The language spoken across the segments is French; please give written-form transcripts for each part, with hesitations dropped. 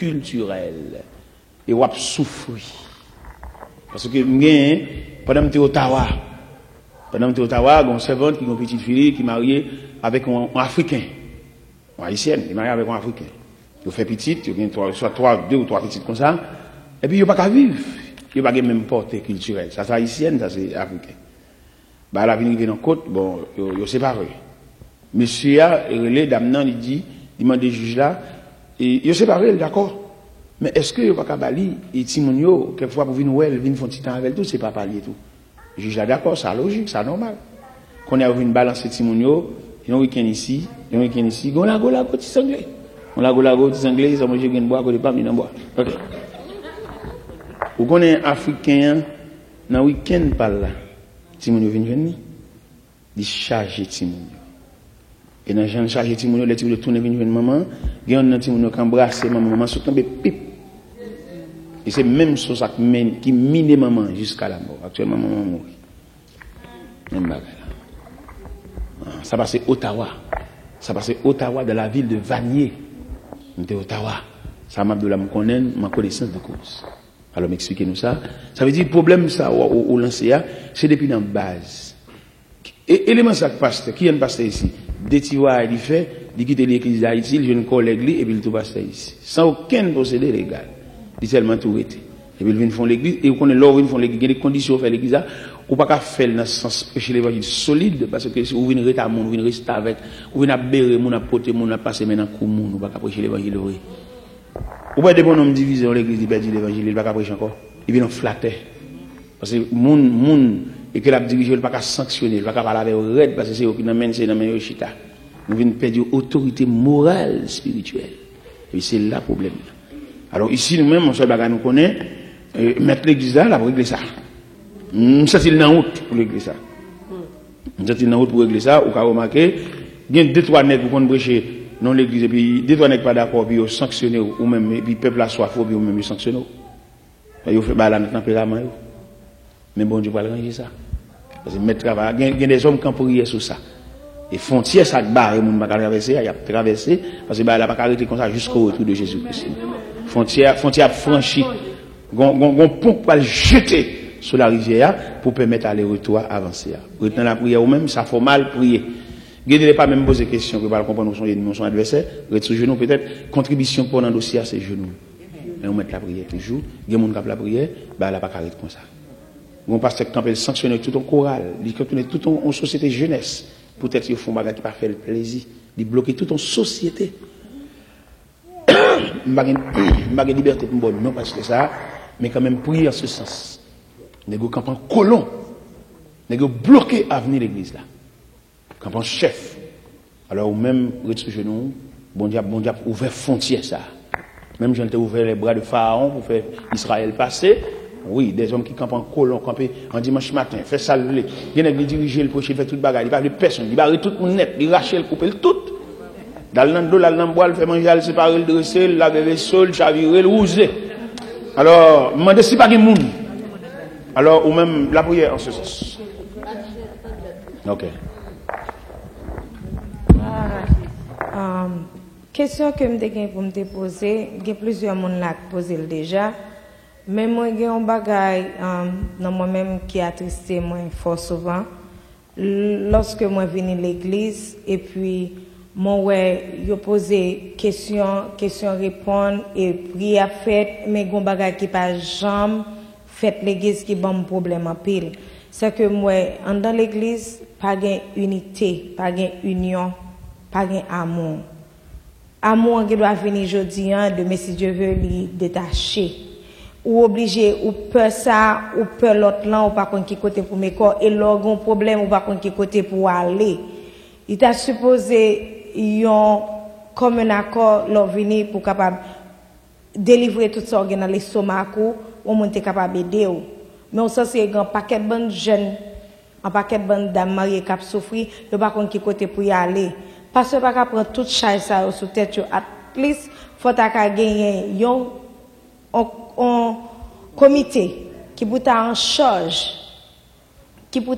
culturel. Et on a souffert. Parce que, pendant que j'étais à Ottawa, il y a une servante qui a une petite fille qui est mariée avec un Africain. Un Haïtien, qui est marié avec un Africain. Il fait petite, il y a soit deux ou trois petites comme ça. Et puis, il n'y a pas qu'à vivre. Il n'y a pas même portée culturelle. Ça, c'est haïtienne, ça, c'est africain. Bah, la vie dans côte, bon, ils séparés. Monsieur a relé d'amenant, il dit, il m'a dit juge là, et ils séparés, d'accord. Mais est-ce que il n'y a pas qu'à bali, et Timonio, quelquefois pour venir venir faire un petit temps avec tout, c'est pas parler tout. Juge là, d'accord, ça logique, ça normal. Qu'on a une balance Timonio, il y a un week-end ici, gola, petit sanglé. On la petit sanglé, ils ont mangé une bois, côté pas, mais bois. Ok. Ou qu'on est africain, dans le week-end par là, Timonio vient venir, il charge Timonio. Et dans le charge Timonio, les Timonio tournent venir maman, il y a un Timonio qui embrasse maman, se tombe pip. Et c'est même ça qui mine maman jusqu'à la mort. Actuellement, maman mourit. Même bagarre. Ça passe Ottawa. Ça passe Ottawa, de la ville de Vanier. De Ottawa. Ça m'a dit me connaître, ma connaissance de cause. Alors, m'expliquez-nous ça. Ça veut dire, le problème, ça, au lancer, c'est depuis dans la base. Et élément ça pasteur, qui est un pasteur ici? Détiwa, il fait, il quitte l'église d'Haïti, il jeune collègue, et puis il tout pasteur ici. Sans aucun procédé légal. Il seulement tout été. Et puis il vient faire l'église, et on est là, il vient faire l'église, il y a des conditions pour faire l'église, ou pas qu'à faire dans le sens prêcher l'évangile solide, parce que si vous venez rester à monde, vous venez rester avec, vous venez à bérer, vous venez à porter, vous venez à passer maintenant coup monde, vous pas qu'à prêcher l'évangile vrai. Ou pas des bons hommes divisés dans l'église, il perd l'évangile, il va pas prêcher encore. Il vient flatter. Parce que moun et que la dirigeant, il va pas sanctionner, il va pas parler avec red, parce que c'est eux qui n'amènent, c'est dans le chita. Nous venons perdre autorité morale, spirituelle. Et c'est là le problème. Alors ici, nous-mêmes, on se bagarre, nous connaît, mettre l'église là, pour régler ça. Nous sommes dans route pour régler ça. Nous sommes dans route pour régler ça, ou qu'à remarquer, il y a deux, trois nègres qui vont prêcher dans l'église, et puis deux, trois nègres pas d'accord, puis ils sanctionnent, ou même, et puis le peuple a soif, puis même ils sanctionnent. Ils font la tempérament. Mais bon Dieu va ranger ça. Parce que mettre travail, il y a des hommes qui ont prié sur ça. Et frontière, ça barre, moun pas traverser, il y a traversé, parce que bah, elle n'a pas arrêté comme ça jusqu'au retour de Jésus-Christ. Frontière franchie. Gon pont pour le jeter sur la rivière pour permettre à aller-retour avancer. Retenir la prière ou même, ça faut mal prier. Gardez pas même poser question que pas comprendre son adversaire, reste sur genou peut-être, contribution pour dans le dossier à ses genoux. Et on met la prière toujours, il y a des gens qui la prière, bah, elle n'a pas arrêté comme ça. Mon pasteur Campbell sanctionne tout en choral, il sanctionne tout en société jeunesse. Peut-être qu'ils font des choses qui ne pas faire le plaisir. Ils bloquent tout en société. Je n'ai pas de liberté pour moi, non parce que ça, mais quand même prier en ce sens. Nous avons campagne colon. Nous avons bloqué l'avenir de l'église là. Campagne chef. Alors, ou même, reste sur genoux, bon diable, ouvert frontière ça. Même j'ai ouvert les bras de Pharaon pour faire Israël passer. Oui, des hommes qui campent en colon, campent en dimanche matin, fait ça, il y a qui dirigent le prochain, fait toute bagarre, il parle de personne, il barre tout le monde net, il rache le coupe le tout. Dans le dos, dans le bois, il fait manger, il sépare, le dresser, il lave le sol, le chavirer, le rouser. Alors, je me demande si pas de monde. Alors, ou même la prière en ce sens. Ok. Question que je vais me poser, il y a plusieurs personnes qui ont posé déjà. Mais moi, j'ai un bagage dans moi-même qui a attristé moi fort souvent. Lorsque moi venu à l'église et puis moi j'ai posé question répondre et prière faite, mais j'ai un bagage qui pas jamais fait l'église qui bon problème en pile. C'est que moi dans l'église pas gain unité, pas gain union, pas gain amour. Amour qui doit venir aujourd'hui de mais si Dieu veut lui détacher. Ou obligé, ou peur ça, ou peur l'autre là, ou pas contre qui côté pour mes corps, et l'orgon problème, ou pas contre qui côté pour aller. Il t'a supposé, yon, comme un accord, leur venir pour capable délivrer tout ça dans l'estomac, ou monter capable d'aider. Mais on sait c'est un paquet de bonnes jeunes, un paquet de bonnes dames mariées qui souffrent, ou pas contre qui côté pour y aller. Parce que pas prendre toute charge ça sur tête, at least, faut ta gagner, yon, un comité qui peut en charge, qui peut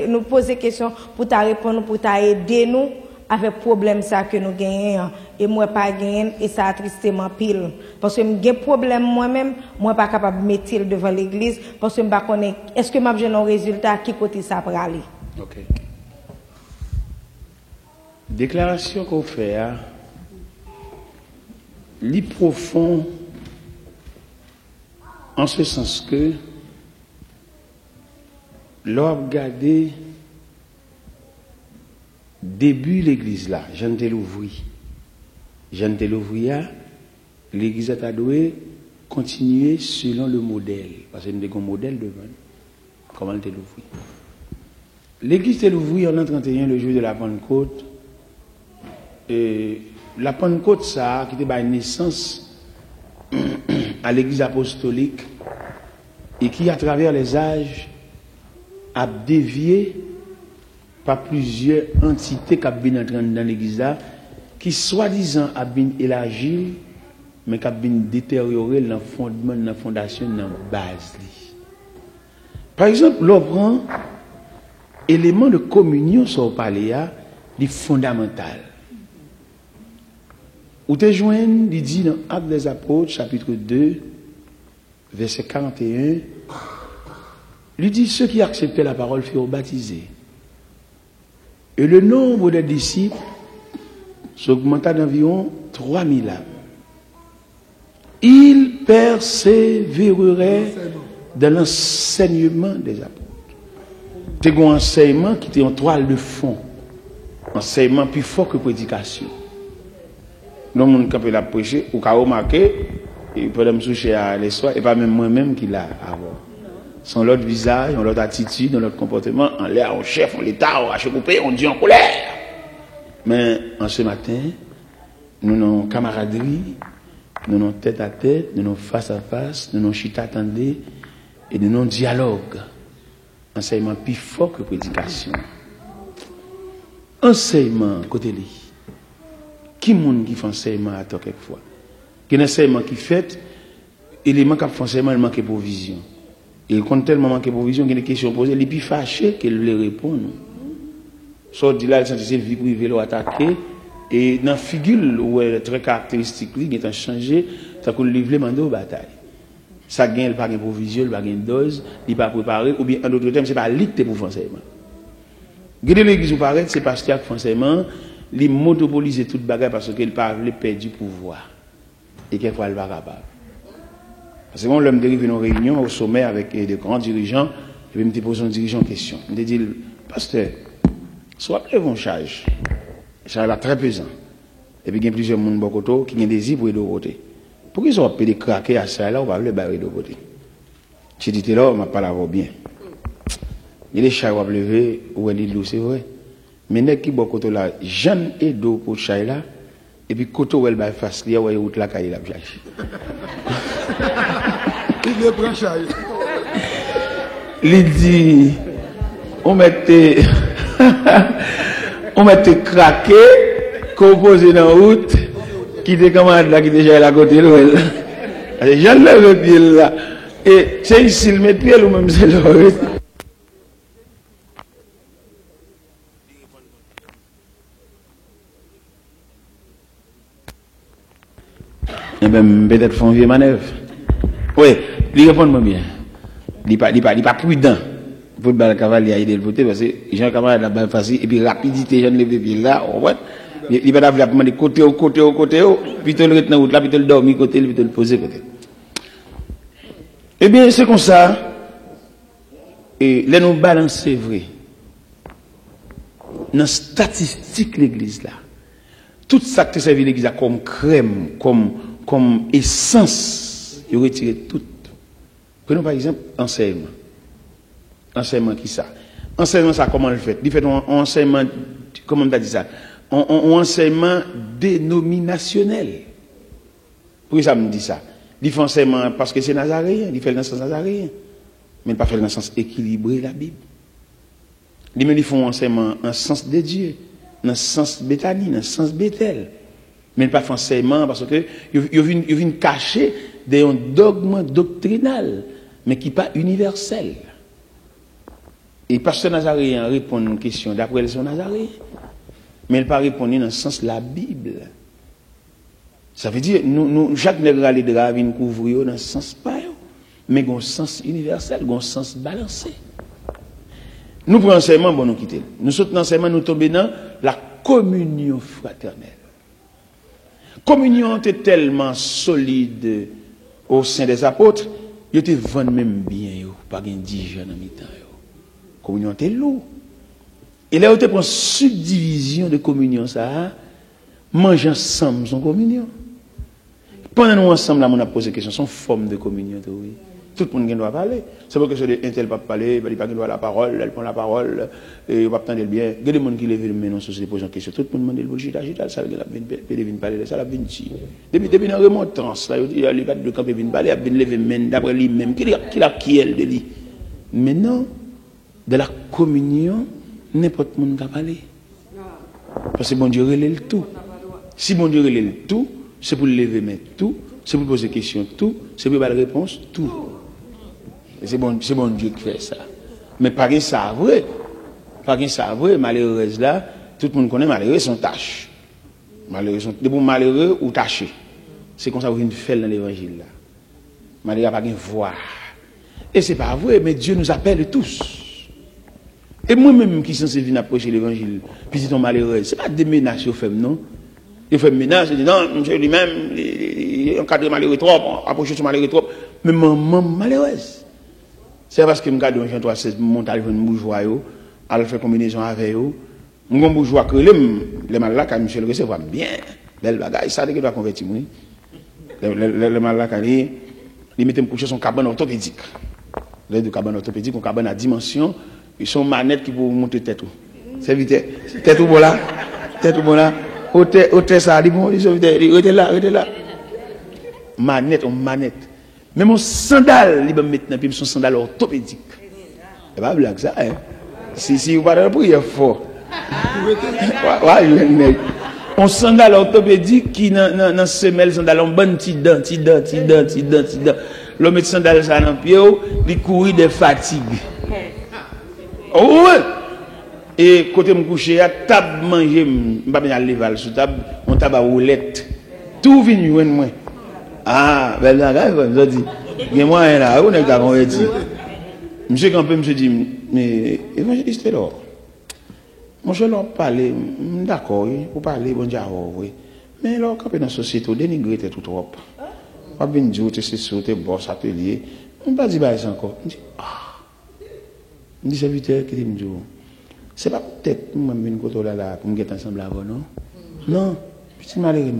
nous poser question pour ta répondre, pour ta aider nous avec problème ça que nous gagnons et moi pas gagner et ça tristement pile parce que j'ai problème moi-même moi pas capable de mettre devant l'église parce que je pas connais est-ce que m'a j'ai un résultat qui côté ça pour aller. OK. Déclaration qu'on fait li profond en ce sens que l'on regardé début l'église là, je ne te l'ouvrir. Je ne te l'ouvrir, l'église a dû continuer selon le modèle. Parce que nous avons un modèle devant. Comment te l'ouvrir? L'église te l'ouvrir en l'an 31, le jour de la Pentecôte. Et la Pentecôte, ça, qui était par naissance à l'église apostolique et qui, à travers les âges, a dévié par plusieurs entités qui ont bien entré dans l'église là, qui soi-disant a bien élargi, mais qui ont bien détérioré le fondement, la fondation, la base. Par exemple, l'on prend élément de communion sur le palais, c'est fondamental. Ou te joignent, il dit dans Actes des Apôtres, chapitre 2, verset 41, il dit ceux qui acceptaient la parole furent baptisés. Et le nombre des disciples s'augmenta d'environ 3000 âmes. Ils persévéreraient dans l'enseignement des apôtres. C'est un enseignement qui était en toile de fond. Enseignement plus fort que prédication. Donc, mon cap l'a prêché, ou qu'a remarqué, et peut me toucher à l'histoire, et pas même moi-même qui l'a avoir. Sans l'autre visage, l'autre attitude, l'autre comportement, en l'air, en chef, en l'état, on rache coupé, on dit en colère. Mais en ce matin, nous avons camaraderie, nous avons tête à tête, nous avons face à face, nous avons chita attendez, et nous avons dialogue. Enseignement plus fort que prédication. Enseignement, côté lui. Qui monde qui fait enseignement à toi quelquefois? Qui enseignement qui fait, élément qui fait enseignement, il manque de provision. Il compte tellement manquer de provision qu'il y a des questions posées, il est plus fâché qu'il les répond. Soit dit là, il s'est vie privée, il attaqué, et dans la figure où elle est très caractéristique, il est changé, ça qu'on livre mandé aux batailles. Ça gagne pas de provision, il pas de dose, il pas préparé, ou bien en d'autres termes, c'est pas lui qui pour faire enseignement. Gardez l'église où paraît, c'est pasteur qui fait enseignement, il monopolise toute bagarre parce qu'il parle perdre du pouvoir. Et quelquefois, il va capable. Parce que quand l'homme dérive une réunion au sommet avec des grands dirigeants, et puis me pose un dirigeant en question. Il me dit, pasteur, soit appelez vos charges. Ça là très pesant. Et puis il y a plusieurs monde bokoto qui ont des désir pour les deux côtés. Pourquoi ils ont appelé craquer à ça là, on va le barrer de côté. J'ai dit là, on m'a pas l'avoir bien. Il y a des chats qui vont lever, ou elle dit c'est vrai. Mais n'est qui bokoto là, Jeanne et d'eau pour chat là, et puis koto où elle va face là, où elle route la caille là, il est prend chat. Il dit, on mettait craqué, composé dans la route, qui était camarade là, qui était déjà à côté de l'ouest. J'en lève le pied là. Et c'est ici, il met pied ou même c'est l'ouest. Eh bien, peut-être font vieux manœuvre. Oui, il répond bien. Il n'est pas prudent. Pour le cavalier, il est voter parce que Jean Camarade la balle facile et puis rapidité, Jean lève les pieds là, il va pas demander côté, puis tu le retenu route là, puis tu le dormir côté, puis tu le poser côté. Eh bien, c'est comme ça. Et là, nous balancer vrai. Dans la statistique l'église là, tout ça qui servi l'église là comme crème, comme essence, il retire tout. Prenons par exemple enseignement. Enseignement qui ça? Enseignement ça comment le fait? Il fait un enseignement, comment on a dit ça? Un enseignement dénominationnel. Pourquoi ça me dit ça? Il fait enseignement parce que c'est nazaréen, il fait dans le sens nazaréen. Mais il pas fait dans le sens équilibré la Bible. Il fait un enseignement en sens de Dieu, dans le sens Béthanie, dans le sens Bethel. Mais il pas fait enseignement parce que il vient cacher des dogmes doctrinal, mais qui pas universel. Et pasteur nazaréen répond à une question d'après son nazaréen. mais il pas répondre dans le sens de la Bible. Ça veut dire, nous chaque nègre aller de vient couvrir dans le sens pas, mais dans le sens universel, dans le sens balancé. Nous prenons enseignement, bon, nous quitter. Nous sautons enseignement, nous tombons dans la communion fraternelle. Communion était tellement solide au sein des apôtres, ils étaient vendus même bien, pas de 10 jeunes en mi-temps. Communion était lourd. Et là, on prend subdivision de communion, ça, manger ensemble son communion. Pendant nous ensemble, là, on a posé la question, son forme de communion, oui. Tout le monde doit parler. C'est pas que ce un tel pas parler, il pas doit la parole, elle prend la parole, et il va attendre bien. Il y a des gens qui lèvent le main, se posent en question. Tout le monde demande le agita, ça vient parler de ça, la vient dire. Depuis une remontance, là, il y a les de camp vient parler, il vient lever le main d'après lui-même, qui est de lui. Mais non, de la communion, n'importe qui peut parler. Parce que bon Dieu relève tout. Si bon Dieu relève tout, c'est pour lever mais tout, c'est pour poser des questions tout, c'est pour avoir la réponse tout. Et c'est bon Dieu qui fait ça. Mais pas que ça vrai. Pas que ça vrai, malheureuse là, tout le monde connaît malheureux son tâche. Malheureux sont des bons malheureux ou tachés. C'est comme ça que vous faites dans l'évangile là. Malheureux pas de voix. Et c'est pas vrai, mais Dieu nous appelle tous. Et moi-même qui suis censé venir approcher l'évangile, puis c'est ton malheureux, c'est pas des menaces aux femmes, non? Il fait menace, il dit non, monsieur lui-même, il encadre malheureux trop, approcher son malheureux trop. Mais maman malheureuse. C'est parce que je regarde Jean 3,16, mon téléphone bourgeois, elle fait combinaison avec eux. Mon bourgeois que les mal là, quand monsieur le recevoir bien, belle bagaille, ça doit convertir. Le mal là, quand il mettait me coucher son cabane orthopédique. Le cabane orthopédique, un cabane à dimension, ils sont manettes qui vont monter tête. C'est vite, tête ou bon là, tête ou bon là. Hôtel ça, dit bon, il était là. Manette, mais mon sandal, il va mettre dans son sandal orthopédique. C'est pas blague ça, hein. Si vous parlez pour il est fort. Ouais, on sandal orthopédique qui dans semelle sandal on bonne petite dent. L'homme met sandal ça dans pied, il courir de fatigue. Oh ouais. Et côté me coucher à table manger pas bien aller sous table on table à roulette tout vient joindre moi ben là je dis il moi là on est d'accord converti monsieur quand peut me dit mais évangéliste là moi je leur parler d'accord pour parler bon Dieu oui mais là quand dans la société dénigrer tout trop pas bien dire c'est sauter boss atelier on pas dire ça encore on dit serviteur qui me dit c'est pas peut-être moi-même côté là pour me mettre ensemble avant non petit malheureux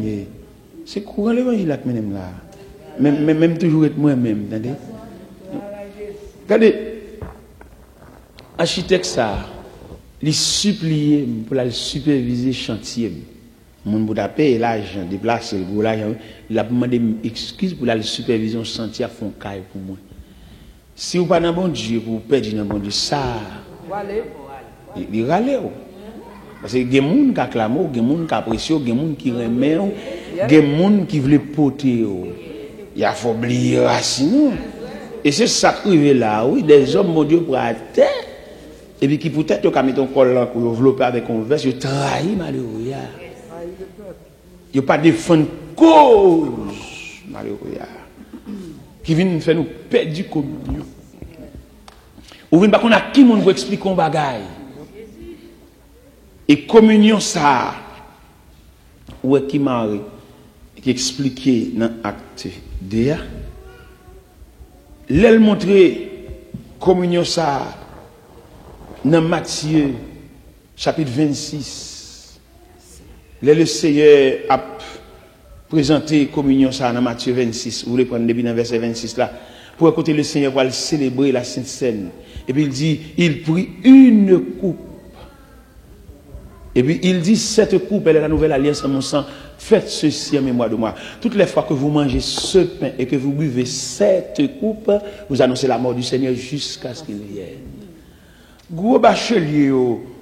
c'est courant l'évangile là que même là même toujours être moi-même attendez regardez architecte ça il supplier pour la superviser chantier mon pour payer l'argent déplacer pour l'argent il a demandé excuse pour la supervision chantier à fond caille pour moi si vous pas dans bon Dieu pour perdre dans bon Dieu ça il râle. Parce que il y a des gens qui acclament, il y a des gens qui apprécient, il y a des gens qui remettent, il y a des gens qui veulent porter. Il faut oublier racine. Et c'est ça qui est là, oui, des hommes, mon Dieu, pour la terre. Et puis qui peut-être quand mettre un col là pour développer avec un verse, ils trahissent malheureux. Ils n'ont pas défendu cause malheureux. Qui viennent faire nous perdre du communion. Ou viennent pas qu'on a qui monde pour expliquer un bagaille. Et communion ça, où est qui Marie, qui expliquait dans l'acte D.A. L'elle montrer communion ça dans Matthieu chapitre 26. Le Seigneur a présenté communion ça dans Matthieu 26. Vous voulez prendre depuis dans verset 26 là. Pour écouter le Seigneur va célébrer la Sainte Seine. Et puis il dit, il prit une coupe. Et puis il dit, cette coupe, elle est la nouvelle alliance en mon sang. Faites ceci en mémoire de moi. Toutes les fois que vous mangez ce pain et que vous buvez cette coupe, vous annoncez la mort du Seigneur jusqu'à ce qu'il vienne. Gros bachelier,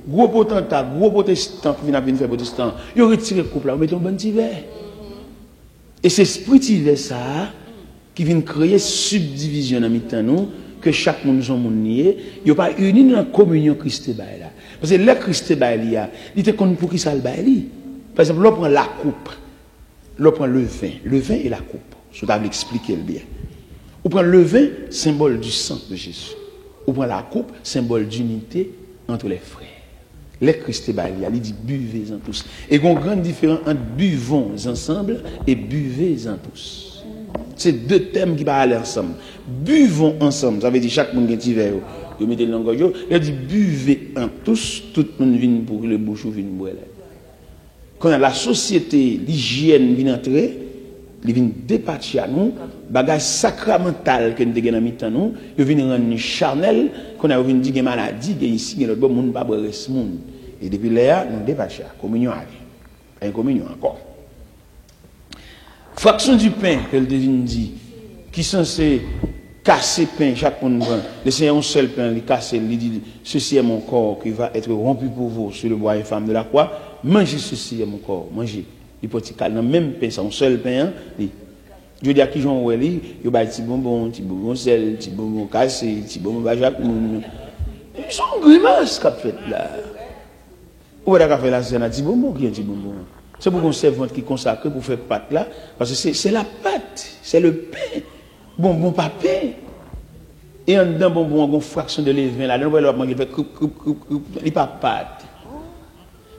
gros potentat, gros protestant qui vient faire protestant, ils ont retiré la coupe là, ils mettent un bon petit verre. Et c'est ce petit verre ça qui vient créer subdivision dans mi-temps nous, que chaque monde son monde nié, il pas uni dans la communion Christ là. Parce que le Christ il était connu pour qui ça le bail. Par exemple, l'on prend la coupe, l'on prend le vin et la coupe. Je vais l'expliquer bien. On prend le vin, symbole du sang de Jésus. On prend la coupe, symbole d'unité entre les frères. Les Christ il dit buvez-en tous. Et il y a une grande différence entre buvons ensemble et buvez-en tous. C'est deux thèmes qui parlent ensemble. Buvons ensemble, ça veut dire chaque monde qui est petit verre. Vous mettez le langage, il dit buvez en tous, tout le monde vient pour le bouchon, vient boire. Quand la société, l'hygiène vient entrer, il vient départir à nous, bagage sacramental que nous avons dans mi-temps nous, il vient rendre charnel, qu'on a vient dire maladie, qu'il y a ici, il y a l'autre monde pas boire ce monde. Et depuis là, nous départir, communion avec. Pas une communion encore. Fraction du pain, qu'elle devine dit, qui sont censés casser pain, chaque monde prend. Laissez un seul pain, il casse, il dit, ceci est mon corps qui va être rompu pour vous sur le bois infâme de la croix. Mangez ceci est mon corps, mangez. Il peut y dans même pain, c'est un seul pain. Je veux dire, qui j'en vois, il y a des petits bonbons sel, petits bonbons cassés, petits bonbons bajac. Ils sont grimaces qu'a fait là. Où est-ce qu'a fait la scène à petits bonbons qui est un petit bonbon? C'est pour qu'on servante qui consacre pour faire pâte là, parce que c'est la pâte, c'est le pain. Bonbon pas pain. Et en dedans bonbon, on a une fraction de levain là, on va manger, il n'est pas pâte.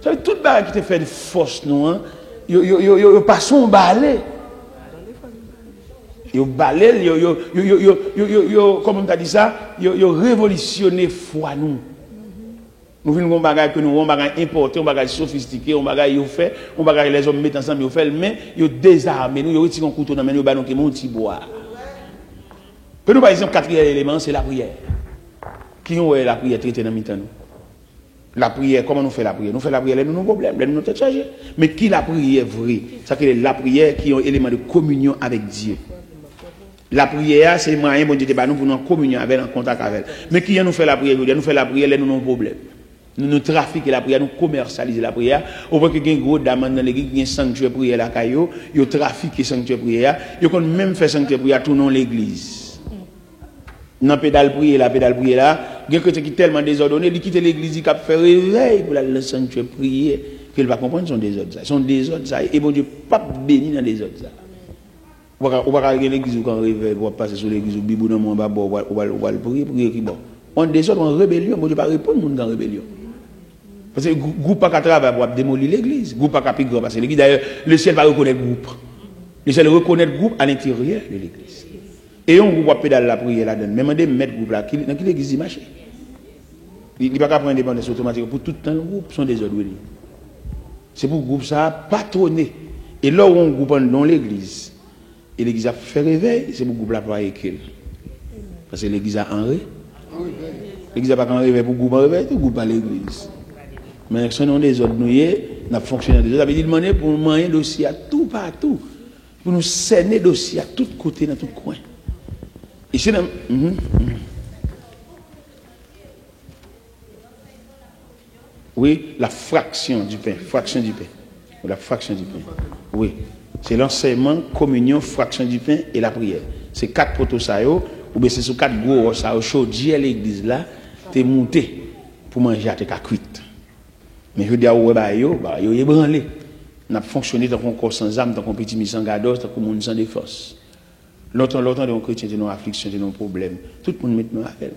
Ça veut dire tout le bagage qui te fait de force, non? Yo passe un balai. Yo balai, comment on t'a dit ça? Yo révolutionné foi nous. Nous venons un bagage que nous, un bagage importé, un bagage sophistiqué, un bagage yo fait, un bagage les hommes mettent ensemble, yo fait, mais yo désarmé, nous yo retiré un couteau dans main, yo ba nous qui monte bois. Pour nous par exemple, quatrième élément, c'est la prière. Qui on est la prière traitée dans mi-temps nous? La prière, comment nous faisons la prière? Nous faisons la prière, nous avons problème, nous sommes chargés. Mais qui la prière vraie? C'est la prière qui est un élément de communion avec Dieu. La prière, c'est un moyen bon Dieu pour nous en communion avec, en contact avec. Mais qui nous fait la prière? Nous faisons la prière, nous avons problème. Nous trafiquons la prière, nous commercialisons la prière. Au point que il y a un gros dame dans l'église qui a un sanctuaire prière la caillou, ils trafiquent le sanctuaire prière, ils ont même fait sanctuaire prière tout dans l'église. Dans pédale prière là, il y a quelqu'un qui est tellement désordonné, il quitte l'église, il a fait réveil pour le sanctuaire prière, qu'il va comprendre son désordre. Son désordre, ça. Et bon Dieu, pas béni dans des autres. On va aller à l'église quand on réveille, on va passer sur l'église, on bibou dans mon bas, on va prier qui bon. On désordre en rébellion, bon Dieu pas répondre monde en rébellion. Parce que le groupe pas qu'à travailler pour démolir l'église, le groupe pas qu'à plus grand parce que l'église d'ailleurs le ciel va reconnaître le groupe. Le ciel reconnaît le groupe à l'intérieur de l'église. Et on groupe pédale la prière là-dedans. Même on mettre groupe là, dans qui l'église marche. Il pas qu'à prendre indépendance automatique pour tout le temps le groupe sont des ordres. C'est pour le groupe ça patronner. Et là où on groupe dans l'église et l'église a fait réveil, c'est pour le groupe là pas écrire. Parce que l'église a en réveil. L'église n'a pas qu'un réveil pour le groupe en réveil, tout le groupe à l'église. Mais si on a des ordres noués, on a fonctionné des autres. Ça veut dire demander pour nous manger dossier à tout partout. Pour nous cerner dossier à tous côtés, dans tout coin. Et c'est dans... Oui, la fraction du pain. Fraction du pain. La fraction du pain. Oui. C'est l'enseignement, communion, fraction du pain et la prière. C'est 4 poteaux ça, ou bien c'est sur 4 gros ça, chaud, à l'église là, t'es monté pour manger à tes cuite. Mais je dis à vous, yo ébranlé. On a fonctionné dans un corps sans âme, dans un petit mis sans gardos, dans un monde sans défense. Longtemps, de chrétiens, de nos afflictions, de nos problèmes. Tout le monde met main avec.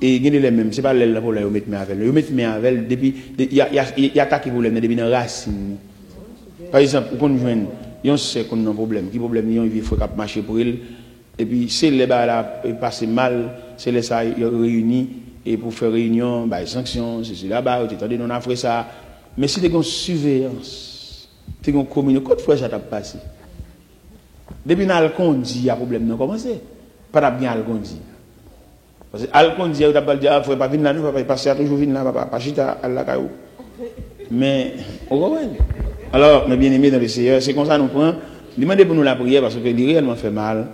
Et il y a les mêmes, c'est pas les problèmes, ils mettent main avec. Ils mettent main avec depuis, il y a attaqué problème depuis une racine. Par exemple, quand on joue, on sait qu'on a un problème. Qui problème, il faut qu'on marche pour elle. Et puis, c'est les bas là, passent mal, c'est les ça, ils réunis. Et pour faire réunion, bah, sanctions, c'est là-bas, tu t'entends, on a fait ça. Mais si tu as une surveillance, tu as une communion, quand fois ça t'a passé? Depuis qu'on dit, il y a un problème, non, comment c'est? Pas bien Alcondi. Parce que Alcondi, il y a pas dit, il ne faut pas venir là, il ne faut pas passer à toujours venir là, pas chiter à la caillou. Mais, on voit. Alors, mes bien-aimés dans le Seigneur, c'est comme ça nous prenons. Demandez pour nous la prière parce que il réellement fait mal.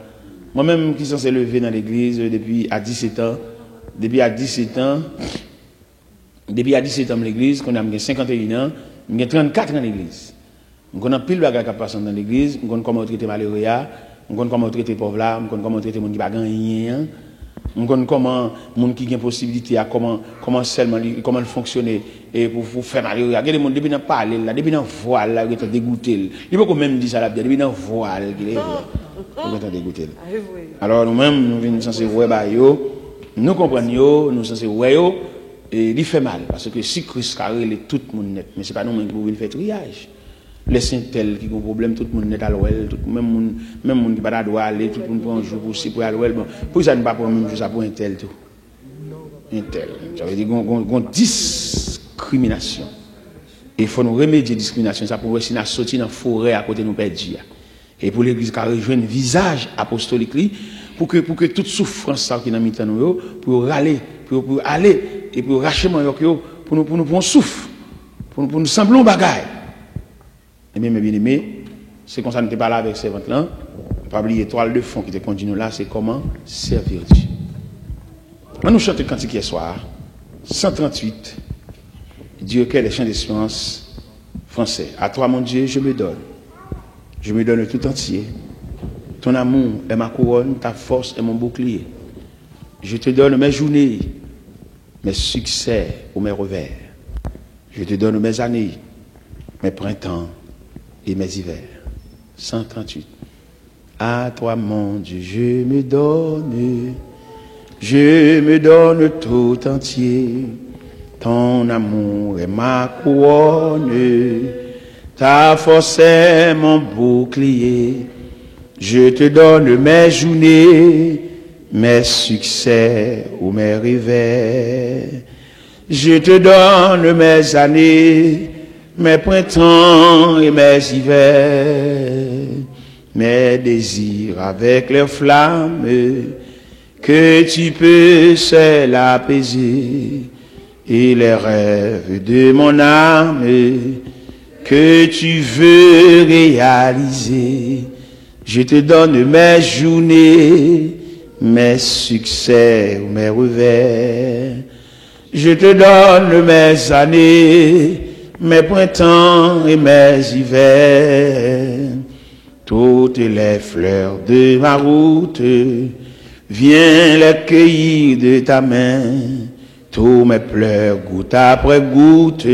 Moi-même, qui suis levé dans l'église depuis à 17 ans, depuis à 17 ans, l'église, quand on a 51 ans, on a 34 ans dans l'église. On a pile de bagages qui passent dans l'église, on a comment traiter malheureux, on a comment traiter pauvre là, on a comment traiter les gens qui ne gagnent rien. On connaît comment monde qui a possibilité à comment seulement comment fonctionner et pour faire mal. Regardez les monde depuis dans parler là, depuis dans voile là, ils sont dégoûtés. Il faut même dire ça là, depuis dans voile qu'ils sont dégoûtés. Alors nous-mêmes nous venons censé ouais ba yo, nous comprenons yo, nous censé ouais yo et il fait mal parce que si Christ carré tout le monde net, mais c'est pas nous même qui pouvons faire triage. Les saints-tels qui ont problème, tout le monde n'est à l'ouel, même monde qui pas droit aller, tout le monde prend un jour pour si pour aller l'ouel. Bon, pour ça ne pas prendre même juste pour un tel tout. Un tel. Ça veut dire qu'on discrimination. Et il faut nous remédier discrimination ça pour si nous sortir dans la forêt à côté de nous perdre. Et pour l'église qui a rejoint un visage apostolique pour que toute souffrance qui dans mitan nous pour râler, pour aller et pour racheter pour nous souffre, pour nous semblons bagaille. Et bien, mes bien-aimés, c'est comme ça que nous pas là avec ces ventes-là. Pas oublier l'étoile de fond qui te conduit nous là, c'est comment servir Dieu. On nous chante le cantique hier soir, 138, Dieu quel est chant d'espérance français. À toi, mon Dieu, je me donne. Je me donne tout entier. Ton amour est ma couronne, ta force est mon bouclier. Je te donne mes journées, mes succès ou mes revers. Je te donne mes années, mes printemps et mes hivers. 138. À toi, mon Dieu, je me donne tout entier. Ton amour est ma couronne, ta force est mon bouclier. Je te donne mes journées, mes succès ou mes revers. Je te donne mes années, mes printemps et mes hivers, mes désirs avec les flammes que tu peux seul apaiser, et les rêves de mon âme que tu veux réaliser. Je te donne mes journées, mes succès ou mes revers. Je te donne mes années, mes printemps et mes hivers, toutes les fleurs de ma route, viens les cueillir de ta main, tous mes pleurs goutte après goutte,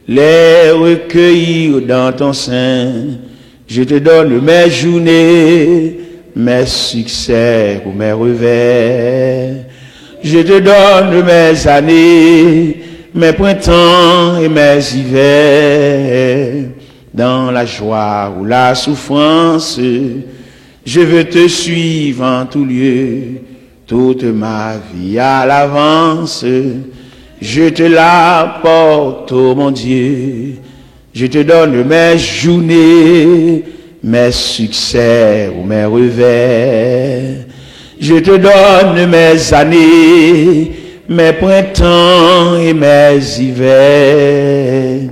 les recueillir dans ton sein. Je te donne mes journées, mes succès ou mes revers. Je te donne mes années, mes printemps et mes hivers, dans la joie ou la souffrance, je veux te suivre en tout lieu, toute ma vie à l'avance, je te l'apporte, oh mon Dieu, je te donne mes journées, mes succès ou mes revers, je te donne mes années, mes printemps et mes hivers.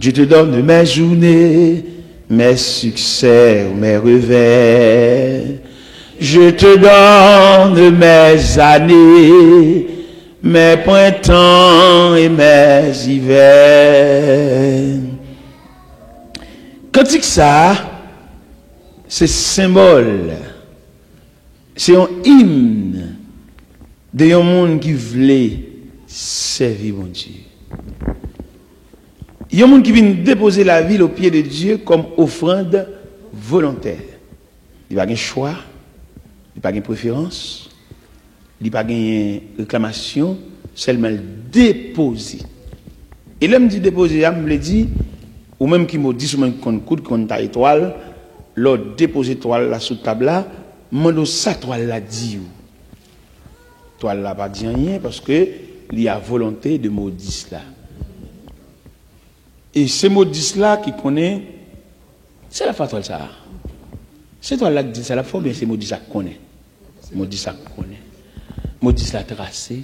Je te donne mes journées, mes succès, mes revers. Je te donne mes années, mes printemps et mes hivers. Quand dit ça, c'est symbole, c'est un hymne de un monde qui voulait servir mon Dieu. Il y a un monde qui vient déposer la vie au pied de Dieu comme offrande volontaire. Il n'y a pas de choix, il n'y a pas de préférence, il n'y a pas de réclamation, seulement déposer. Et là, me dit déposer, je me dit, ou même qui me dit, ou même qu'on coude, qu'on ta étoile, l'autre déposer toile là sous table là, mando ça toile là dit ou. Toile là pas dit rien parce que il y a volonté de maudit là. Et ces maudits là qui connaît, c'est la toile ça. C'est toile là qui dit ça la fois bien c'est maudit ça connaît. Maudit ça connaît. Maudit là tracé.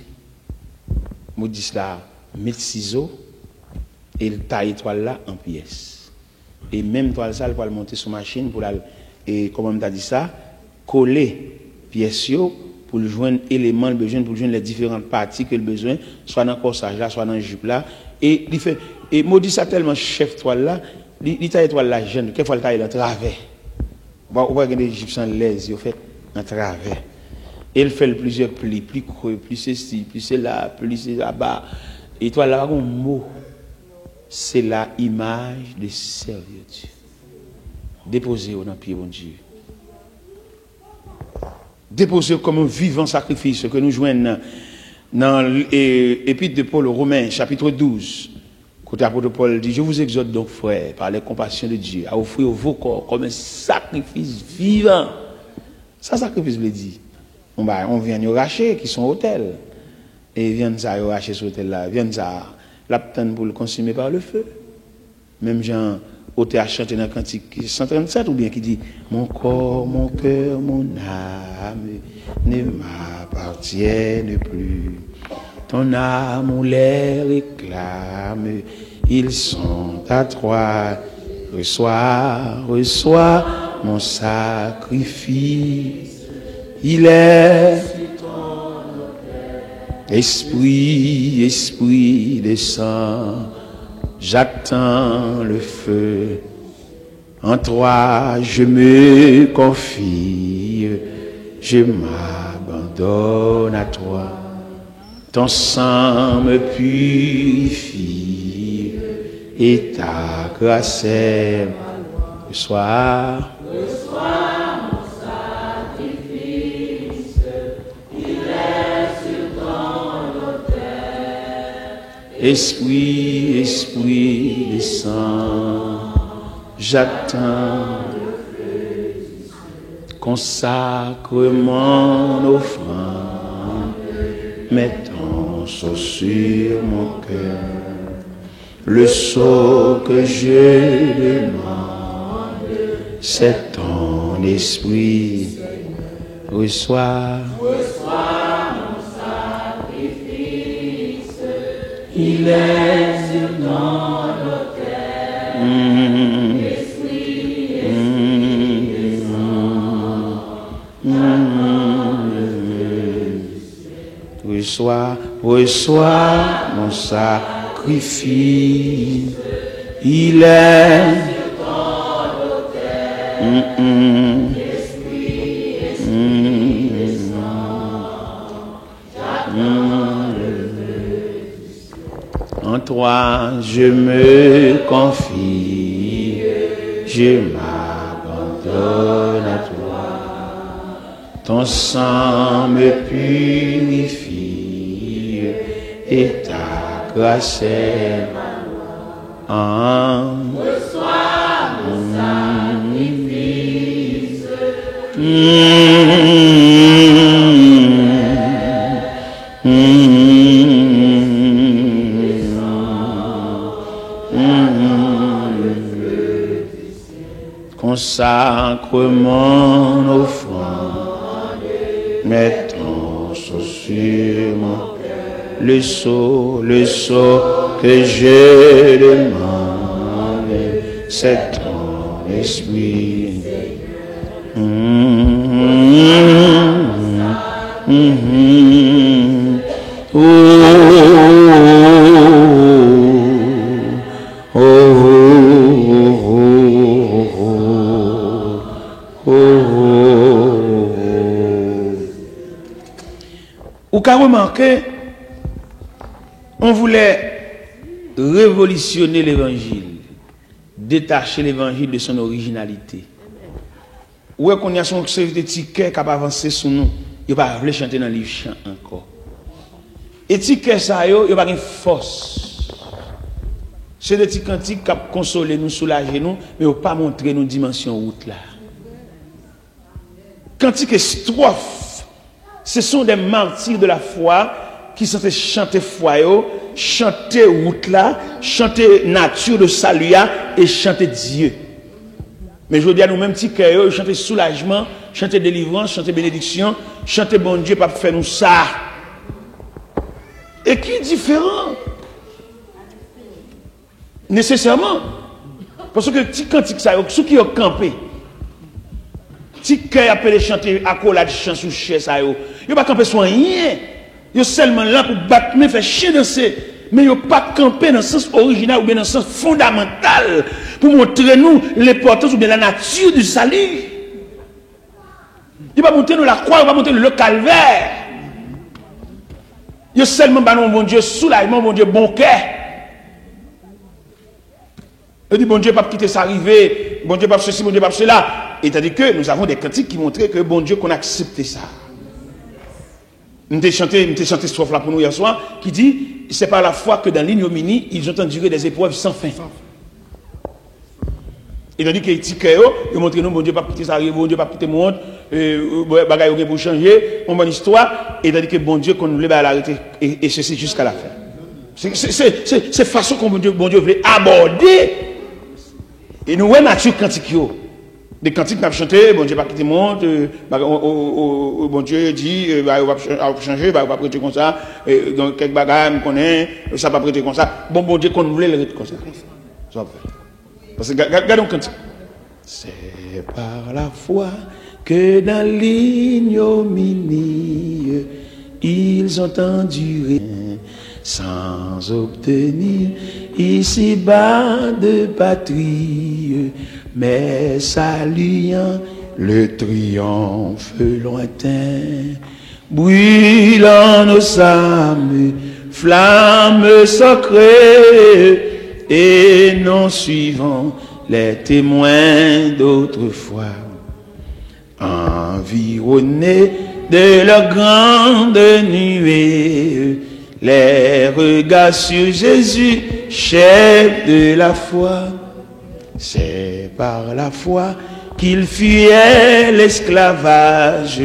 Maudit là mettre ciseaux et il taille toile là en pièces. Et même toile ça, elle va monter sur machine pour la, et comment on t'a dit ça, coller pièces pour le joindre éléments, le besoin pour joindre les différentes parties que le besoin, soit dans le corsage là, soit dans le jupe là, et il fait, et maudit ça tellement chef toile là, il taille toile là jeune, quelquefois il taille dans travers. Bon, on voit que les Égyptiens l'aise, ils fait en travers. Et il fait plusieurs plis, plus creux, plus ceci, plus cela, plus là-bas. Et toi, là, un mot, c'est la image de servir Dieu. Déposez dans le pied de Dieu. Déposez comme un vivant sacrifice que nous joignons dans l'épître de Paul aux Romains, chapitre 12. Côté apôtre Paul dit, je vous exhorte donc, frères, par les compassions de Dieu, à offrir vos corps comme un sacrifice vivant. Ça, sacrifice veut dire. On vient nous racher, qui sont hôtels. Et viennent ça racher ce hôtel-là. Viennent ça, l'aptendre pour le consumer par le feu. Même Jean, hôtel a chanté dans le cantique 137, ou bien qui dit, mon corps, mon cœur, mon âme ne m'appartiennent plus. Ton âme les réclame, ils sont à toi. Reçois, reçois mon sacrifice. Il est Esprit, Esprit descend, j'attends le feu. En toi je me confie, je m'abandonne à toi. Ton sang me purifie et ta grâce est ma loi. Reçois mon sacrifice, il est sur ton autel. Esprit, Esprit descend, j'attends le feu. Consacre mon offrande, mets ton sceau sur mon cœur. Le sceau que je demande, c'est ton esprit. Reçois mon sacrifice, il est sur ton autel. Esprit, reçois mon sacrifice, il est sur ton autel. En toi je me confie, je m'abandonne à toi. Ton sang me purifie et ta grâce est ma loi. Reçois mon sacrifice. Consacre mon offrande, mets ton sceau sur mon cœur. Le sceau que je demande, c'est ton esprit. Ou qu'à remarquer, on voulait révolutionner l'évangile, détacher l'évangile de son originalité. Ou est-ce qu'on y a son ticket qui a avancé sur nous, il va pas chanter dans le livre chant encore. Et ticket ça, il va pas une force. C'est des petits cantiques qui consoler nous, soulager nous, mais il ne pas montrer nos dimensions route là. Cantiques et strophes, ce sont des martyrs de la foi qui sont chanter foi, chanter route là, chanter nature de salut et chanter Dieu. Mais je veux dire, nous-mêmes, chanter soulagement, chanter délivrance, chanter bénédiction, chanter bon Dieu, pas faire nous ça. Et qui est différent? Nécessairement. Parce que si cantique ça, ceux qui ont campé, si qui appelé chanter accolade chant sous chaise ça, ils pas camper sur rien. Ils seulement là pour battre, mais faire chier danser. Mais ils pas camper dans le sens original ou bien dans le sens fondamental pour montrer nous l'importance ou bien la nature du salut. Il va monter dans la croix, il va monter le calvaire. Il y a seulement bon Dieu soulagement, bon Dieu bon cœur. Il dit bon Dieu pas quitter ça arriver, bon Dieu pas ceci, bon Dieu pas cela. Et c'est-à-dire que nous avons des cantiques qui montraient que bon Dieu qu'on accepte ça. Nous avons chanté cette strophe là pour nous hier soir qui dit c'est par la foi que dans l'ignominie ils ont enduré des épreuves sans fin. Et tandis que ils montrent nous bon Dieu pas quitter ça arriver, bon Dieu pas quitter monde, bagaille pour changer, une bonne histoire. Et tandis que bon Dieu qu'on nous lève à l'arrêter et ceci jusqu'à la fin. C'est façon qu'on bon Dieu voulait aborder. Et nous voyons nature cantique. Des cantiques qu'on a chanté, bon Dieu pas quitter le monde, bon Dieu dit, on va changer, on va prêter comme ça, dans quelques bagages, on connaît, ça va prêter comme ça. Bon Dieu qu'on voulait le comme ça. Ça va faire. Parce que regardons le cantique. C'est par la foi que dans l'ignominie, ils ont enduré sans obtenir ici-bas de patrie, mais saluant le triomphe lointain, brûlant nos âmes, flammes sacrées, et non suivant les témoins d'autrefois, environnés de leur grande nuée, les regards sur Jésus, chef de la foi. C'est par la foi qu'ils fuyaient l'esclavage,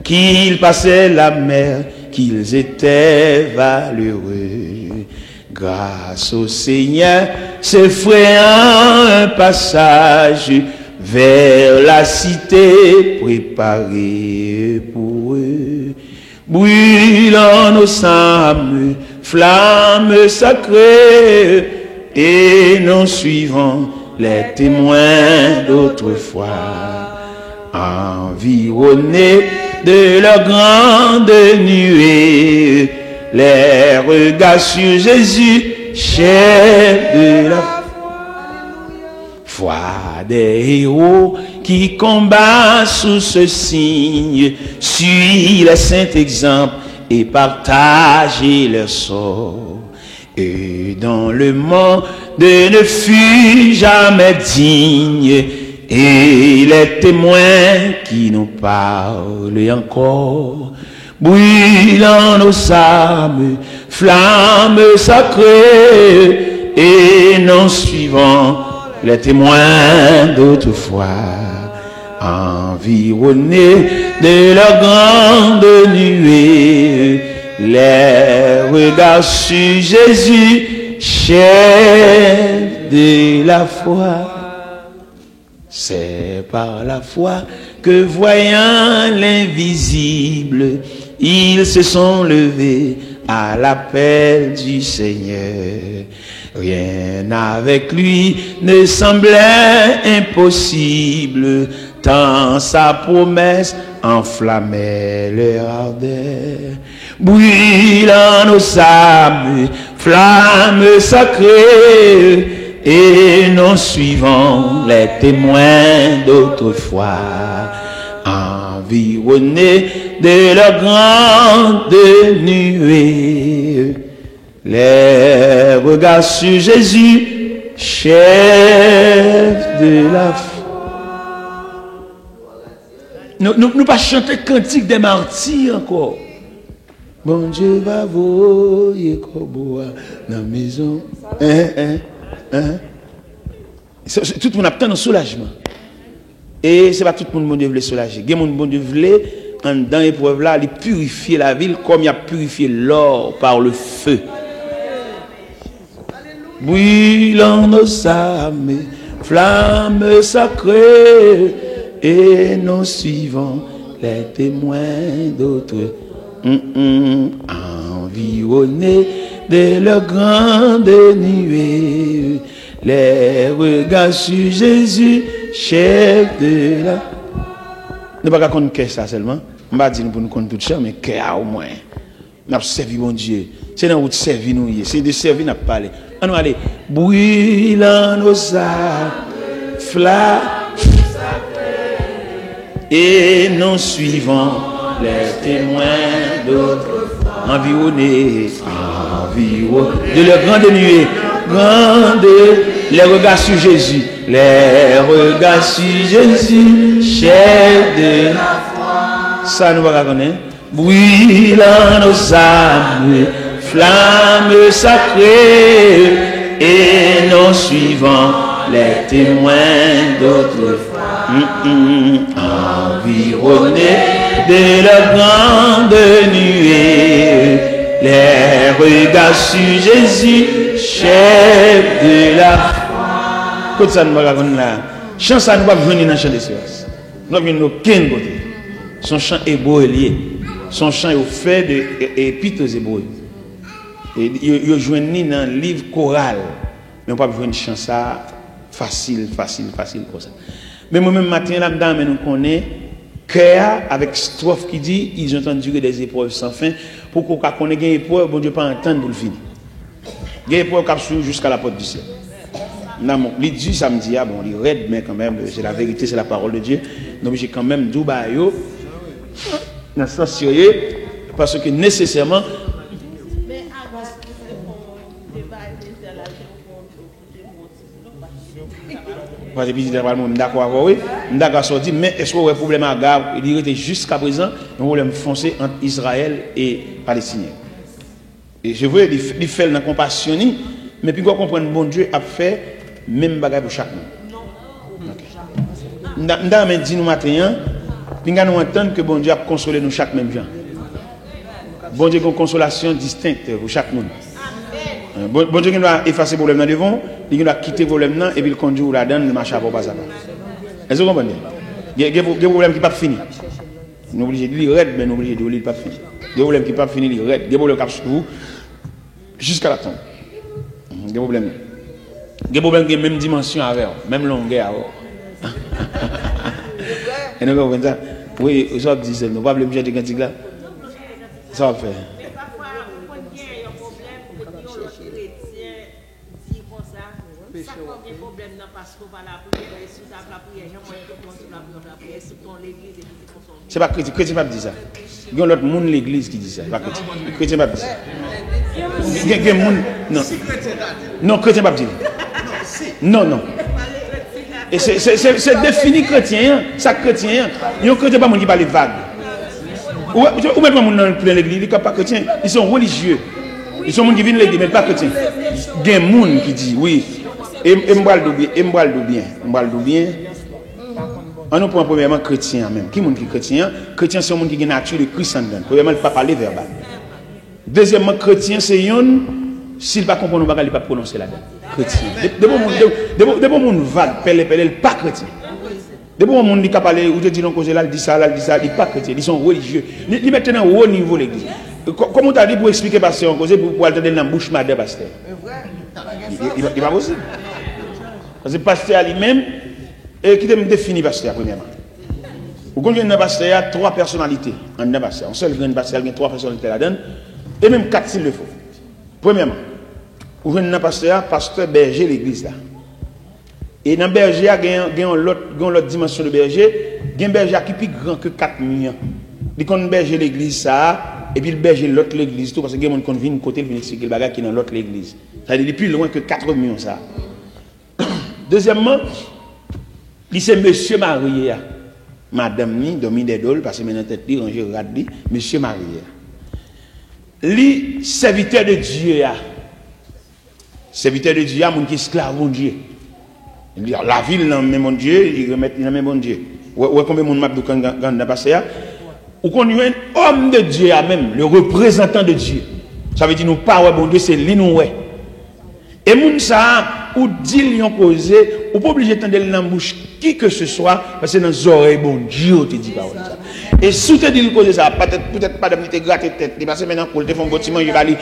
qu'ils passaient la mer, qu'ils étaient valeureux. Grâce au Seigneur, se frayant un passage vers la cité préparée pour eux. Brûlant nos âmes, flammes sacrées, et non suivant les témoins d'autrefois, environnés de leur grande nuée, les regards sur Jésus, chef de la foi des héros qui combattent sous ce signe, suivent les saints exemples et partagent leur sort. Et dans le monde ne fut jamais digne, et les témoins qui nous parlent encore, brûlant nos âmes, flammes sacrées, et non suivant les témoins d'autrefois, environnés de leur grande nuée, les regards sur Jésus, chef de la foi. C'est par la foi que voyant l'invisible, ils se sont levés à l'appel du Seigneur. Rien avec lui ne semblait impossible, tant sa promesse enflammait leur ardeur. Brûlant nos âmes, flammes sacrées, et non suivant les témoins d'autrefois, environnés de leur grande nuée, les regards sur Jésus, chef de la foi. Nous pas chanter cantique des martyrs encore. Bon Dieu va voyer Koboa dans la maison. Tout le monde attend un soulagement. Et c'est pas tout le monde qui veut soulager. Il y a des gens qui veulent, dans l'épreuve là, il purifier la ville comme il a purifié l'or par le feu. Brûlant nos âmes, flammes sacrées, et non suivant les témoins d'autres, environnés de leur grande nuée, les regards sur Jésus, chef de la... Nous ne pouvons pas connaître ça seulement. Je ne vais pas dire pour nous connaître tout ça, mais cœur au moins. Nous avons servi mon Dieu. C'est dans où servir nous. C'est de servir nous parler. On va aller. Brûlant nos âmes, flammes, et nous suivons les témoins d'autrefois. Environnés de leur grande nuée, les regards sur Jésus, les regards sur Jésus, chef de la foi. Ça nous va connaître. Brûlant nos âmes, flammes sacrées, et nous suivons les témoins d'autrefois. Environnés de la grande nuée, les regards sur Jésus, chef de la foi. Quand ça nous va connaître là, chant ça nous va venir dans le chant de séance. Nous venons aucun côté. Son chant hébreu est lié. Son chant est fait de épîtres aux Hébreux. Et il joue dans le livre choral. Mais on ne peut pas jouer une chant ça facile comme ça. Mais moi-même, matin, là-dedans, nous connaissons cœur avec strophe qui dit ils ont entendu des épreuves sans fin. Pour qu'on connaisse des épreuves, bon Dieu pas entendre pour le finir. Des épreuves qui sont jusqu'à la porte du ciel. Il dit samedi, bon, il raide, mais quand même, c'est la vérité, c'est la parole de Dieu. Donc j'ai quand même dit, dans ce sens sérieux, parce que nécessairement, parce que d'accord, oui, d'accord, sorti, mais est-ce qu'il y a un problème à Gaza? Il était jusqu'à présent un problème foncé entre Israël et Palestiniens. Et je veux dire, faire dans la compassion, mais puis qu'on comprenne, bon Dieu a fait même bagage pour chaque monde. Nous avons dit nous matin, puis nous entendons que bon Dieu a consolé nous chaque même gens. Bon Dieu a une consolation distincte pour chaque monde. Bon Dieu doit effacer le problème dans devant, il doit quitter le problème et puis il conduit là-dedans, le marche à pas à pas. Est-ce que vous comprenez? Il y a des problèmes qui ne sont pas finis. Nous sommes obligés de lire red, mais nous sommes obligés de lire pas fini. Des problèmes qui ne sont pas finis, lire red. Des problèmes qui sont vous jusqu'à la tombe. Des problèmes. Des problèmes qui ont même dimension avec, même longueur avec. Et nous comprenons ça? Oui, vous avez dit ça, nous ne pouvons pas le de cantique là. Ça va faire. C'est pas chrétien, chrétien pas dit ça. Il y a l'autre monde l'église qui dit ça, pas chrétien. Chrétien pas dit ça. Il y a monde non. Non, chrétien pas dit. Non. Et c'est défini chrétien, ça chrétien. Il y a chrétien pas monde qui parle vague. Ou même monde dans plein l'église, ils sont pas chrétiens, ils sont religieux. Ils sont monde qui viennent l'église mais pas chrétiens. Il y a monde qui dit oui. Et m'bral bien. On nous prend premièrement chrétien même. Qui est chrétien? Chrétien c'est un monde qui a une nature de Christ en dedans. Premièrement, il ne peut pas parler verbal. Deuxièmement, chrétien c'est un s'il ne comprend pas, il ne peut pas prononcer là-dedans. Chrétien. De bon monde vague, il pas chrétien. De bon monde qui parle ou te dit non cause là, il dit ça, il pas chrétien, ils sont religieux. Ils mettent dans haut niveau l'église. Comment tu as dit pour expliquer pasteur en cause pour aller dans la bouche madame pasteur? Il va pas possible. Parce que le pasteur lui-même, qui te définit pasteur premièrement. Vous connaissez un pasteur, il y a 3 personnalités en un pasteur. Un seul grand pasteur, il y a 3 personnalités là-dedans, et même 4 s'il le faut. Premièrement, vous connaissez un pasteur berger l'église là. Et dans le berger, il y a l'autre dimension de berger, il y a un berger qui est plus grand que 4 millions. Il y a un berger l'église ça, et puis le berger l'autre l'église, tout parce que il y a un qui vient côté, il vient expliquer le bagage qui est dans l'autre l'église. Ça veut dire plus loin que 4 millions ça. Deuxièmement, c'est monsieur marié. Madame ni domi des dol parce que maintenant tête li ranger rad li, monsieur marié. Li serviteur de Dieu ya. Serviteur de Dieu, moun qui esclave mon Dieu. La ville dans même mon Dieu, il remet dans même mon Dieu. Ouais combien moun m'a dou quand passé ya. Ou qu'on y un homme de Dieu à même, le représentant de Dieu. Ça veut dire nous pas ouais bon Dieu, c'est lui nous ouais. Et moun ça ou dit lion posé, ou pas obligé d'entendre dans la bouche qui que ce soit parce que dans les oreilles bon Dieu te dit parole ça. Et sous te dit le cause ça, peut-être madame te gratter tête, parce que maintenant pour te faire un bâtiment, il va lui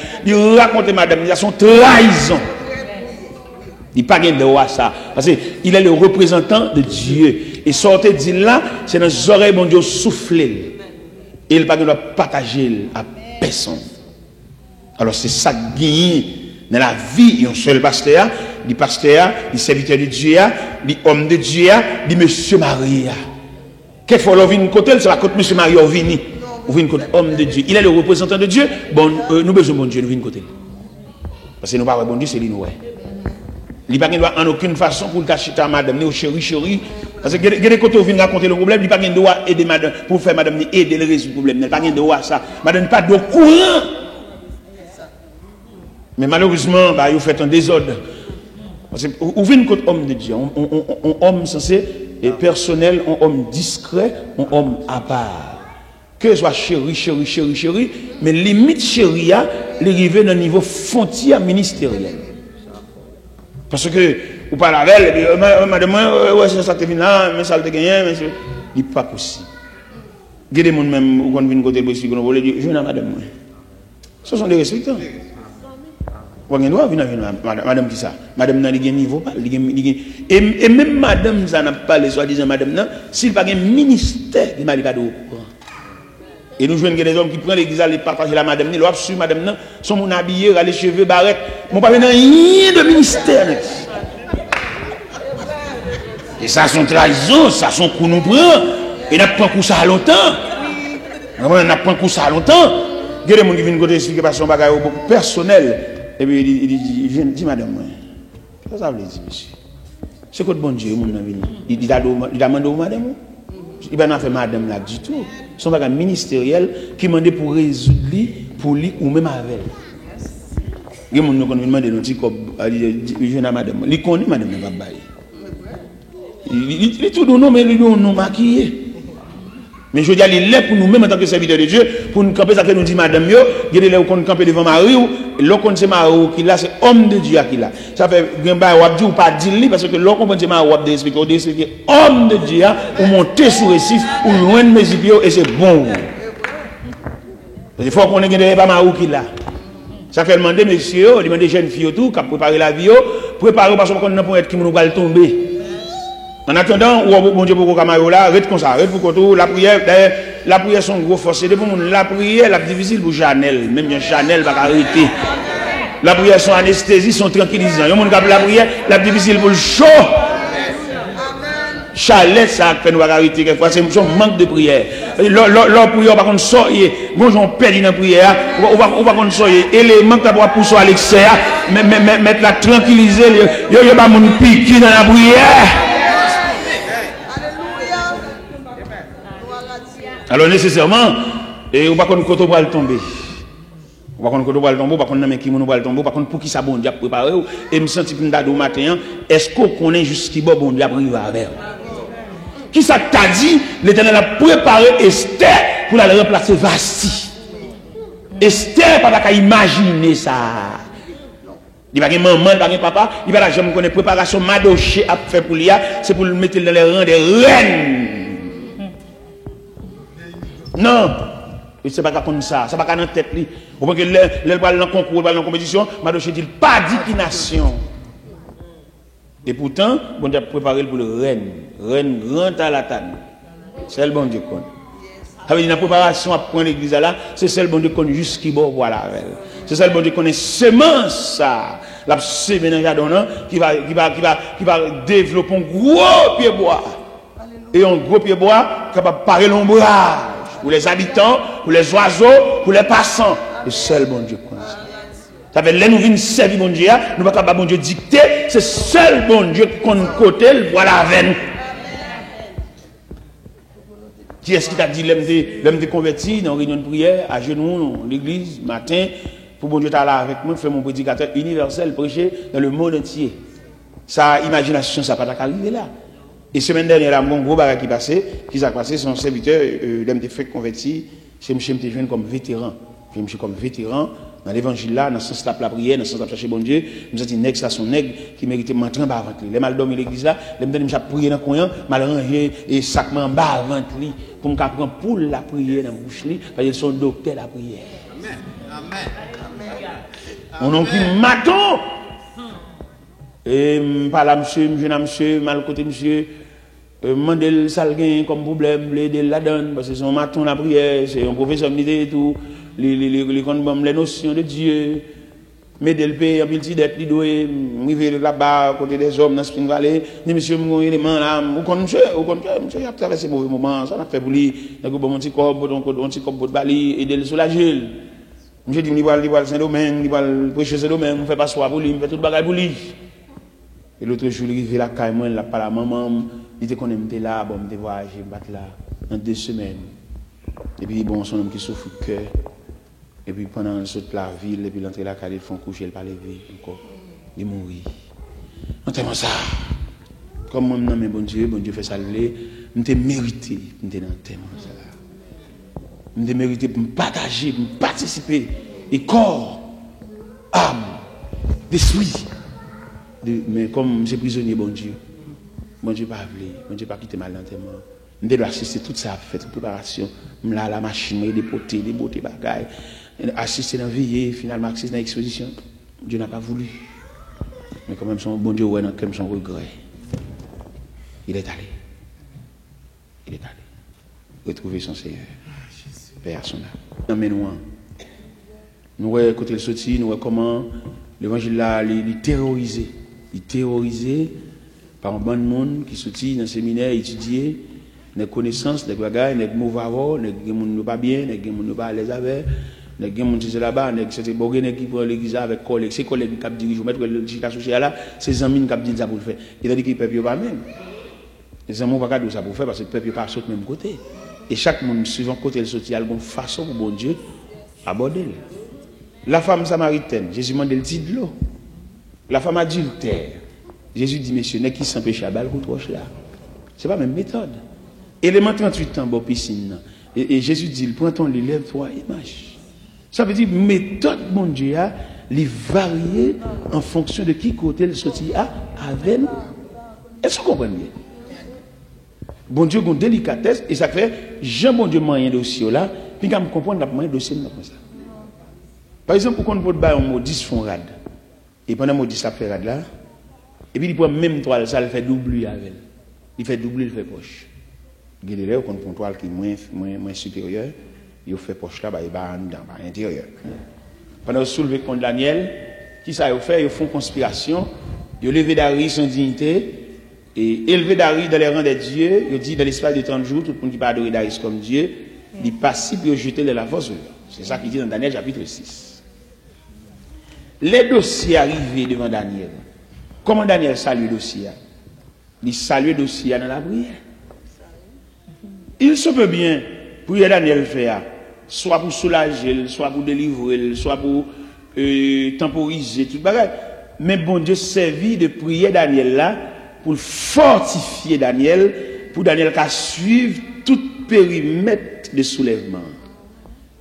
raconter madame, il a son trahison. Il pas gain de voir ça parce que il est le représentant de Dieu et sortir dit là, c'est dans les oreilles bon Dieu souffler. Et il pas doit partager à personne. Alors c'est ça qui dans la vie, un seul pasteur, le serviteur de Dieu, l'homme de Dieu, le monsieur Maria. Quelquefois, l'on vient côté, c'est la côté M. Mario Vini. Ou vient côté homme de Dieu. Il est le représentant de Dieu. Bon, nous besoin de bon Dieu, nous venons côté. Parce que nous pas bon Dieu, c'est lui nous. Il n'y a pas en aucune façon pour le cacher à madame, ni au chéri. Parce que des côtés où vient raconter le problème, il n'y a pas de droit aider madame, pour faire madame aider le résoudre le problème. Il n'y a pas de droit ça. Madame n'est pas de courant. Mais malheureusement, bah, il fait un désordre. Parce que vous venez côté homme de Dieu, un homme censé et personnel, un homme discret, un homme à part. Que soit chéri, mais limite chéri, il arrive dans le niveau frontière ministériel. Parce que, vous parlez avec elle, madame, ouais, c'est ça que tu là, mais ça te gagne, mais il n'est pas possible. Il y a des gens même, quand ils viennent côté de je viens à madame. Ce sont des respectants. Vous avez droit madame qui ça. Madame n'a pas de niveau. Et même madame, ça n'a pas les soi-disant madame, s'il n'y a pas de ministère, il n'a pas de courant. Et nous jouons des hommes qui prennent l'église, ils partagent la madame, ils sur madame, sont mon habillé, les cheveux, barrettes. Mon pas rien de ministère. Et ça, son trahison, ça, son coup nous prend. Et n'a pas coup ça à longtemps. On n'a pas coup ça à longtemps. Il y a des gens qui viennent côté expliquer par son bagage beaucoup personnel. Et puis il dit madame, qu'est-ce que ça veut dire, monsieur? C'est quoi de bon Dieu, mon ami? Il a demandé au madame. Il n'a pas fait madame là du tout. Son bagage ministériel qui m'a demandé pour résoudre pour lui ou même avec elle. Il y a des gens qui m'ont demandé un petit cop, il vient à madame. Il connaît madame, il va bailler. Il est tout non, mais il est non maquillé. Mais je dis, il est pour nous-mêmes en tant que serviteurs de Dieu, pour nous camper ça que nous dit madame, il y a des gens qui campent devant Marie, et l'autre c'est Marie qui là, c'est homme de Dieu qui là. Ça fait que on dit ou pas dire parce que l'autre comprend c'est Marie ou expliquer homme de Dieu ou monter sur récif ou loin de mes et c'est bon. Il faut qu'on ait pas Marie qui là. Ça fait demander messieurs, demander jeunes filles tout, qui préparer la vie, préparer parce qu'on n'a pas être qui nous va tomber. En attendant, bon Dieu, pour Camaro là, arrête comme ça, arrête pour tout. La prière, sont gros forcés. La prière, est difficile pour Chanel. Même Chanel va arrêter. La prière, sont anesthésie, sont tranquillisants. Il y a qui la prière, la difficile pour le chaud. Chalet, ça fait nous arrêter quelquefois. C'est un manque de prière. Leur prière, par contre, soyez. Bon, j'en perds dans la prière. On va contre soyez. Et les manques de pour à l'excès, mettre la tranquilliser. Il n'y a pas mon piqué dans la prière. Alors nécessairement, et on va qu'on côté va tomber. On va qu'on côté va tomber, on va qu'on n'a qui mon va tomber, par contre pour qui ça bon Dieu préparer et me sentir que m'dado matin, est-ce qu'on connaît jusqu'à bon Dieu arriver avec. Qui ça t'a dit l'Éternel a préparé Esther pour la remplacer Vasti. Esther pas qu'à imaginer ça. Il va pas maman, il va pas papa, il va jamais connaître préparation Madoché a fait pour lui, c'est pour le mettre dans les rangs des reines. Non, c'est pas comme ça, ça va pas dans la tête. Au point que l'elle va dans le concours, dans la compétition, Madoché dit pas d'inclination. Et pourtant, bon Dieu a préparé pour le reine. Reine rentre à la table. C'est le bon Dieu qu'on. Ça veut dire la préparation à prendre l'église là, c'est celle bon Dieu qu'on jusqu'à bon voilà. C'est celle bon Dieu qu'on est semence ça. La semence dans le jardin qui va développer un gros pied bois. Et un gros pied bois capable de parer l'ombrage. Pour les habitants, pour les oiseaux, pour les passants. Le seul bon Dieu qu'on a. Ça fait que nous venons servir bon Dieu, nous ne pouvons pas bon Dieu dicter, c'est seul bon Dieu qu'on côté, le voilà avec nous. Qui est-ce qui t'a dit, l'homme de converti dans une réunion de prière, à genoux, dans l'église, matin, pour bon Dieu t'as là avec moi, faire mon prédicateur universel, prêcher dans le monde entier. Sa imagination, ça n'a pas arrivé là. Et semaine dernière, il y a un gros bagage qui passait, son serviteur, l'homme de fait converti, c'est M. Mtéjeune comme vétéran. Je suis comme vétéran dans l'évangile là, dans le sens de la prière, dans le sens de chercher bon Dieu. Je me suis dit, nègre, ça son nègre qui méritait m'entrer en bas avant lui. Les mal dormi l'église là, les me donne, je prier dans le coin, mal rangé et sacrement en bas avant lui, pour me prendre pour la prière dans la bouche lui, parce qu'ils sont docteurs de la prière. Amen. On a qui maton. Et par là, monsieur, mal côté monsieur, mandel salguin comme problème, l'aider la donne, parce que c'est un maton la prière, c'est un professeur militaire et tout, les notions de Dieu. mais de le payer en petit dette, il doit arriver là-bas, côté des hommes, dans Spring Valley, ni monsieur, mon élément là, ou comme monsieur, il a traversé mauvais moment, ça n'a fait pour lui, il a bon petit corps, un petit corps de bali, et de le soulager. Monsieur dit, il va Saint-Domingue, il va prêcher Saint-Domingue, on fait pas soir pour lui, on fait tout le bagage pour lui. Et l'autre jour, il arrive là, carrément, il n'a pas la maman, il était qu'on était là, bon, il était voyagé, il battre là, dans 2 semaines. Et puis, bon, son homme qui souffre le cœur. Et puis pendant le saut de la ville, et puis l'entrée de la calle, ils font coucher, ils pas lever encore. Ils mourir. En tellement ça. Comme moi, non, mais bon Dieu fait ça, je t'ai mérité, je t'ai dans tellement ça. Je t'ai mérité pour me partager, pour me participer. Et corps, âme, d'esprit. Mais comme j'ai prisonnier, bon Dieu pas voulu, bon Dieu pas quitté mal dans tellement. Je dois assister tout ça, faire toute préparation. La machine, des potés, des beautés, bagailles. Assister dans la vie, finalement, assister dans l'exposition. Dieu n'a pas voulu. Mais quand même, son bon Dieu, ouais, comme son regret. Il est allé. Retrouver son Seigneur. Père son âme. Mais nous voyons côté le sorti, nous voyons comment l'évangile là, il terrorisé. Il terrorisé par un bon monde qui sortit dans le séminaire, étudier. Des connaissances, des bagages, des mauvais voix, des gens qui pas bien, des gens qui pas à l'aise avec, des gens qui sont là-bas, des gens qui prennent l'église avec collègues, ces collègues qui dirigent, mettre le social là, ces amis qui disent ça pour le faire. Il a dit qu'ils ne peuvent pas même. Les amis ne peuvent pas dire ça pour faire parce que ne peuvent pas sauter même côté. Et chaque monde, suivant côté le sorti, il y a une façon pour bon Dieu aborder. La femme samaritaine, Jésus m'a dit le titre de l'eau. La femme adultère, Jésus dit, messieurs, n'est-ce qui s'empêche à balle contre là. Ce n'est pas la même méthode. Élément 38 ans, bon piscine. Et Jésus dit, prends ton lit, lève-toi et marche. Ça veut dire, méthode, mon Dieu, les varier en fonction de qui côté le sorti avec nous. Est-ce que vous comprenez bien? Bon Dieu, une délicatesse, et ça fait, j'ai mon Dieu, moyen dossier là, puis quand je comprends, moyen dossier comme ça. Par exemple, pour qu'on peut faire un mot 10 fonds rad, et pendant mot 10 ça fait rad là, et puis il prend même toile, ça le fait doubler avec elle. Il fait doubler, il fait poche. Guédélé, on prend une toile qui est moins supérieure, il fait poche là, il va dans l'intérieur. Pendant soulever contre Daniel, qui ça a fait? Ils font conspiration, ils ont levé d'Ari sans dignité, et élevé d'Ari dans les rangs des dieux, ils dit dans l'espace de 30 jours, tout le monde qui va adorer Darius comme Dieu, il passe puis il jeté la force. C'est ça qu'il dit dans Daniel chapitre 6. Les dossiers arrivés devant Daniel. Comment Daniel salue le dossier? Il salue le dossier dans la prière. Il se peut bien, prier Daniel faire, soit pour soulager, soit pour délivrer, soit pour temporiser, tout le bagage. Mais bon Dieu servit de prier Daniel là, pour fortifier Daniel, pour Daniel qu'à suivre tout périmètre de soulèvement.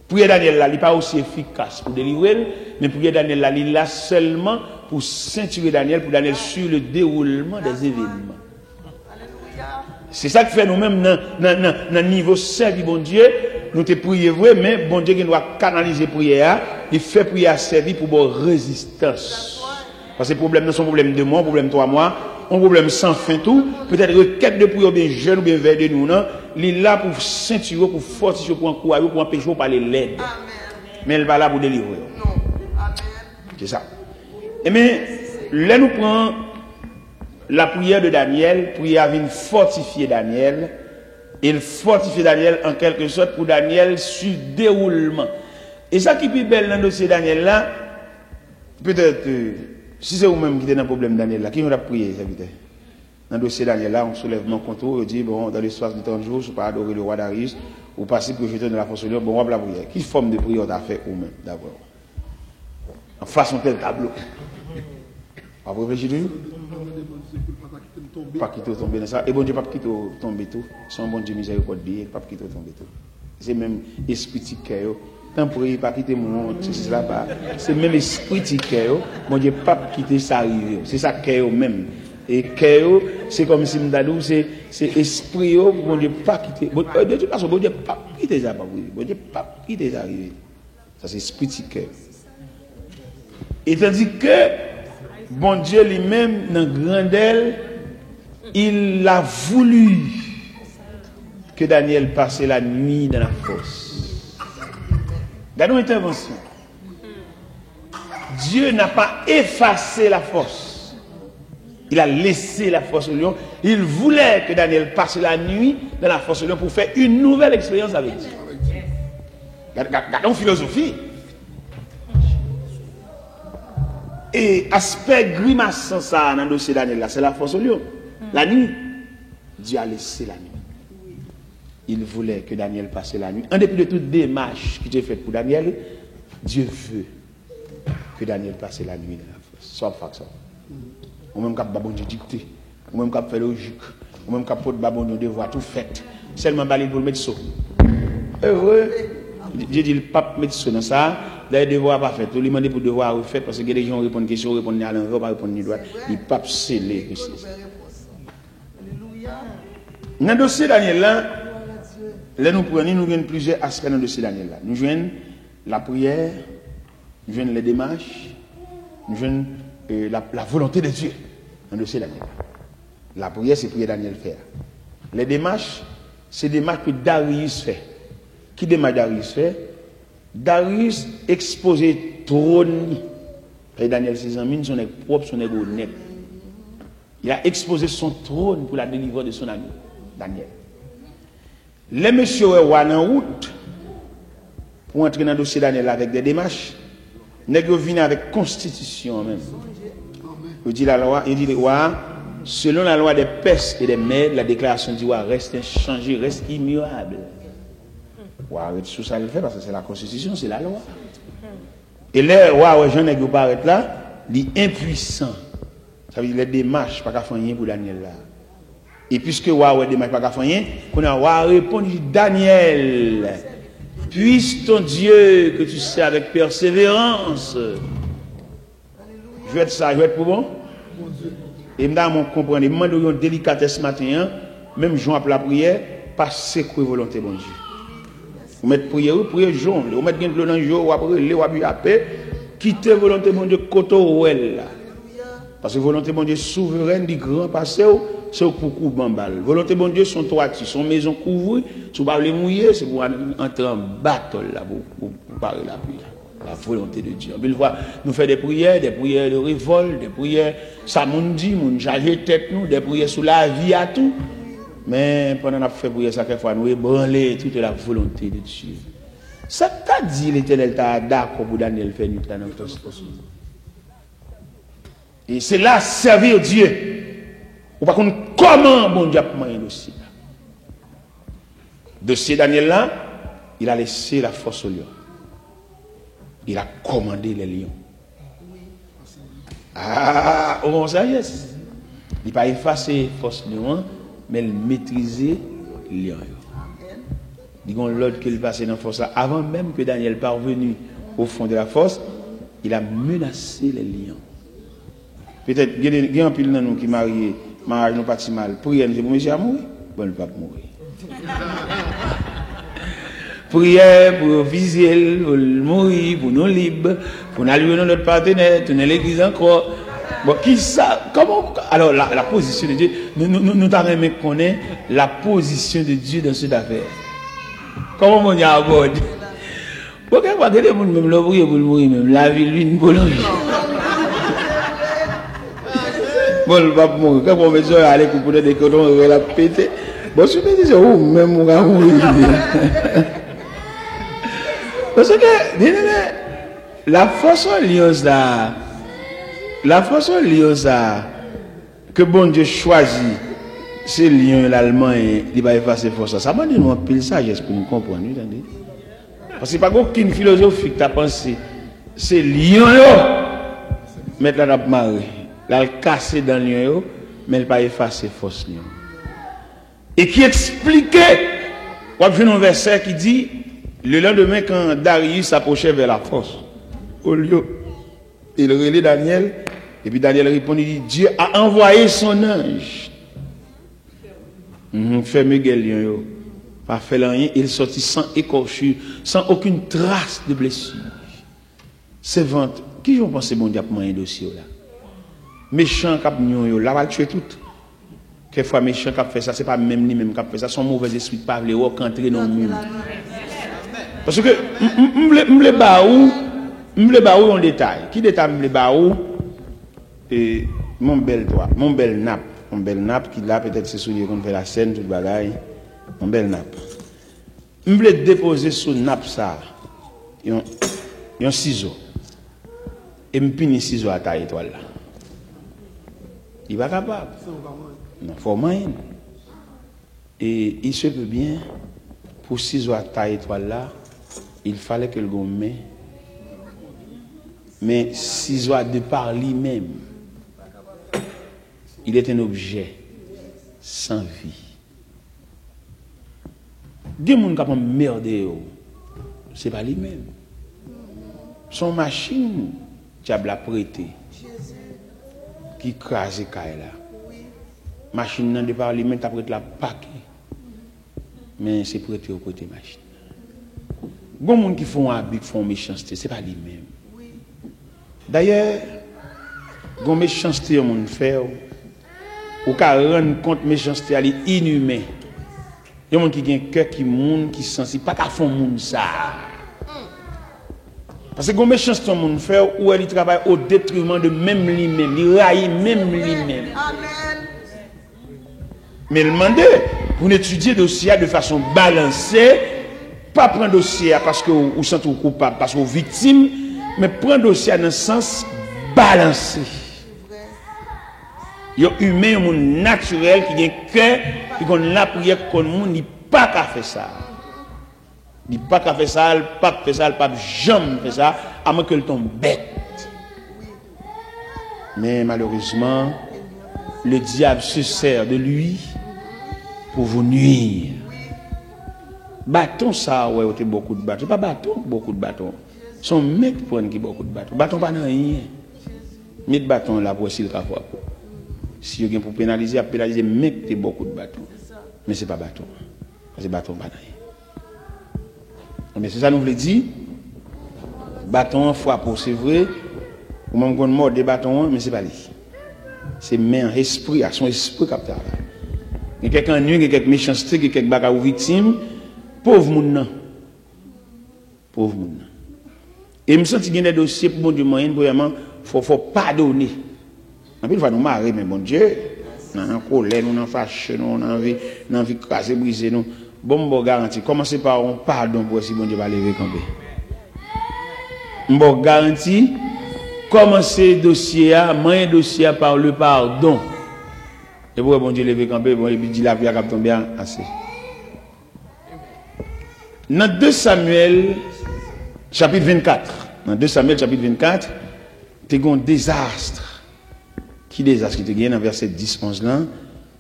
Prier Daniel là, il n'est pas aussi efficace pour délivrer, mais prier Daniel là, il est là seulement pour ceinturer Daniel, pour Daniel sur le déroulement des événements. C'est ça que fait nous-mêmes dans le niveau servi, bon Dieu, nous te prions vrai, mais bon Dieu qui doit canaliser prière, il fait prière servir pour bonne résistance. Parce que le problème, non, c'est un problème de moi, un problème de 3 mois, un problème sans fin tout, peut-être requête de prière bien jeune ou bien vers de nous, non, il est là pour ceinturer, pour fortifier, pour encourager, pour empêcher, pour aller l'aide. Mais elle va là pour délivrer. C'est ça. Et mais, là nous prenons la prière de Daniel, prière vient fortifier Daniel, il fortifie Daniel en quelque sorte pour Daniel sur déroulement. Et ça qui est plus belle dans le dossier Daniel là, peut-être, si c'est vous-même qui êtes dans le problème Daniel là, qui va prier, ça veut dire? Dans le dossier Daniel là, on soulève mon compte, on dit, bon, dans l'espace de 30 jours, je ne peux pas adorer le roi Darius, ou passer pour jeter dans la force de l'heure, bon, on va la prière. Quelle forme de prière t'as fait vous-même, d'abord? En façon tel tableau. Pas vous réfléchir? Pas quitter tomber dans ça. Et bon Dieu, pas quitter tomber tout. Son bon Dieu miséricordieux, pas quitter tomber tout. C'est même esprit qui cœur. Tant pour pas quitter mon c'est là-bas. C'est même esprit qui cœur. Bon Dieu, pas quitter ça arriver. C'est ça cœur même. Et cœur, c'est comme si m'dadou c'est esprit bon Dieu pas quitter. De toute façon, bon Dieu pas quitter ça pas bon Dieu pas quitter ça arriver. Ça c'est esprit qui cœur. Et tandis que bon Dieu lui-même, dans grandeur, il a voulu que Daniel passe la nuit dans la fosse. Dans une intervention. Dieu n'a pas effacé la force. Il a laissé la force au lion. Il voulait que Daniel passe la nuit dans la force au lion pour faire une nouvelle expérience avec Dieu. Regardons philosophie. Et aspect grimaçant ça dans le dossier Daniel là, c'est la force au lion. La nuit, Dieu a laissé la nuit. Il voulait que Daniel passe la nuit. En dépit de toute démarche qui était faite pour Daniel, Dieu veut que Daniel passe la nuit dans la force. Soit pas ça. Ou même cap babon dicté, ou même cap faire logique, ou même cap porte babon devoir tout fait. Seulement balé pour le mettre ça. Heureux. Dieu dit le pape mettre ça dans ça, les devoirs pas fait. Tout lui demander pour devoir refait parce que les gens répondent question, répondent à l'envers, pas répondre ni droite. Il pape scellé que c'est. Dans le dossier Daniel là, là nous prenons, nous avons plusieurs aspects dans le dossier Daniel là. Nous jouons la prière, nous jouons les démarches, nous jouons la volonté de Dieu dans le dossier Daniel. La prière, c'est prier Daniel faire. Les démarches, c'est des démarches que Darius fait. Qui démarche Darius fait? Darius exposé trône. Et Daniel, ses amis, son propre, son égo net. Il a exposé son trône pour la délivrance de son ami, Daniel. Les messieurs sont en route pour entrer dans le dossier Daniel avec des démarches. Ils viennent avec constitution même. Il dit la loi, il dit le roi, selon la loi des Perses et des Mèdes, la déclaration du roi reste inchangée, reste immuable. Ouais, tout ça le fait parce que c'est la constitution, c'est la loi. Et là, ouais, Jean Nègre paraît là, il est impuissant. Ça veut dire les démarches pas qu'à faire rien pour Daniel là. Et puisque ouais, démarches pas qu'à faire rien, qu'on a répondu Daniel, puisse ton Dieu que tu sais avec persévérance. Je vais être ça, je vais être pour bon. Et maintenant, on comprend, il demande une délicatesse ce matin, même Jean après la prière, pas secouer volonté bon Dieu. Vous mettez prière, Jean, vous mettez un dans le jour, ou après, les wabi apé, quittez volonté bon Dieu, koto là. Parce que volonté bon Dieu souveraine du grand passé, c'est au coucou bambal. Volonté bon Dieu, son toiture, son maison couverte, si vous parlez mouillé, c'est pour entrer en battle là, pour parler la prière. La volonté de Dieu. Une fois, nous faisons des prières de révolte, des prières, ça nous dit, nous chargeons tête, nous, des prières sur la vie à tout. Mais pendant qu'on a fait prière, ça quelquefois, nous ébranler toute la volonté de Dieu. Ça t'a dit, l'Éternel t'a d'accord pour Daniel faire nous dans notre situation. Et c'est là, servir Dieu. Ou par contre, comment bon Dieu a pris un dossier là. Dossier Daniel là, il a laissé la force au lion. Il a commandé les lions. Ah, on sagesse. Il n'a pas effacé force lion, mais il maîtrisait les lions. Disons l'autre qu'il passait dans la force là, avant même que Daniel parvenu au fond de la force, il a menacé les lions. Peut-être qu'il y a un pile dans nous qui marié, mariage nous pas si mal. Prière, nous pour monsieur à mourir, bon, il ne va pas mourir. Prière pour viser, pour mourir, pour nous libres, pour nous allouer notre partenaire, tourner l'église encore. Bon, qui ça? Comment? Alors, la position de Dieu, nous t'avons aimé connaître la position de Dieu dans cette affaire. Comment on y aborde? Bon, quand on va dire, même le prier pour mourir, même la vie, lui, une bonne vie. Bon, le pape mourir. Quand on met ça à l'écoute pour des cotons, on va la péter. Bon, si tu dis, oh, même on va mourir. Parce que la force alliance là, que bon Dieu choisit, c'est lion l'allemand et il va effacer force. Ça m'a dit nous pile sagesse pour nous comprendre, vous entendez? Parce que pas aucune philosophie que tu as pensé, c'est lion mettre la nappe marée, la casser dans lion mais il pas effacer force lion. Et qui expliquait, on a vu un verset qui dit le lendemain, quand Darius s'approchait vers la force, au lieu, il relait Daniel, et puis Daniel répondit, il dit, Dieu a envoyé son ange. Fermez Guélion, pas fait rien, il sortit sans écorchure, sans aucune trace de blessure. C'est vente. Qui j'en pense bon diable pour un dossier là? Méchant cap nyon là va le tuer tout. Quelquefois méchant cap fait ça, c'est pas même ni même cap fait ça, son mauvais esprit pas vle entrer dans le monde. Parce que m'le ba ou M'ble ba ou en détail. Qui détail m'ble ba ou et mon bel nappe qui là peut-être c'est soulier qu'on fait la scène tout bagaille. Mon bel nappe. M'ble déposer sous nappe ça. Yon ciseau. Et m'pini ciseau à taille étoile là. Il va capable. Non, faut moyen. Et il se peut bien pour ciseau à taille étoile là, il fallait que le gomme mais ciseau de par lui-même, il est un objet sans vie. Des gens qui ont merdé, ce n'est pas lui-même. Son machine, tu as prêté, qui crase là. Machine de par lui-même, tu as prêté la paquet. Mais c'est prêté au côté machine. Il y a des gens qui font un habit, qui font méchanceté, ce n'est pas lui-même. D'ailleurs, il y a des méchanceté que les gens font, ou qu'à rendre compte méchanceté, elle est inhumaine. Il y a des gens qui ont un cœur qui monde qui sensible, pas qu'à font monde ça. Parce que les méchanceté que les gens font, où elle travaille au détriment de même lui-même, il raille même lui-même. Mais le demander pour étudier le dossier de façon balancée, pas prendre le dossier parce que vous sentez coupable, parce que vous victime, mais prendre le dossier dans le sens balancé. Il y a humain, un monde naturel qui a un cœur, qui a la prière qu'on monde, il pas qu'à faire ça. Il pas qu'à faire ça, il pas faire ça, il pas jamais faire ça, à moins que le tombe bête. Mais malheureusement, le diable se sert de lui pour vous nuire. Bâton ça, ouais, vous avez beaucoup de bâtons. Pas bâton, beaucoup de bâtons. Son mec prend qui beaucoup de bâtons. Bâton pas dans rien. Mettre bâton là pour essayer de faire. Si vous avez pour pénaliser, mec qui beaucoup de bâtons. Mais ce n'est pas bâton. C'est bâton pas dans rien. Mais c'est ça nous voulons dire. Bâton, frappe, c'est vrai. Ou même qu'on mord des bâtons, mais ce n'est pas lui. C'est main, esprit, à son esprit capteur. Il y a quelqu'un nu, il y a quelques méchanceté, il y a quelques bagages aux victimes. Pauvre moun. Pauvre moun. Et je me sens qu'il y a des dossiers pour bon Dieu moyen, premièrement, il faut pardonner. En plus, il faut nous marrer, mais bon Dieu, nous avons colère, nous avons fâché, nous avons envie de casser, briser, nous. Bon, garantie. Commencez par un pardon pour si bon Dieu va lever camper. Bon, garantie. Commencez le dossier, moyen dossier par le pardon. Et pour bon Dieu lever camper, bon, il dit la vie a tombé assez. Dans 2 Samuel, chapitre 24, dans 2 Samuel, chapitre 24, tu as un désastre. Qui désastre qui te gagne dans verset 10-11 là,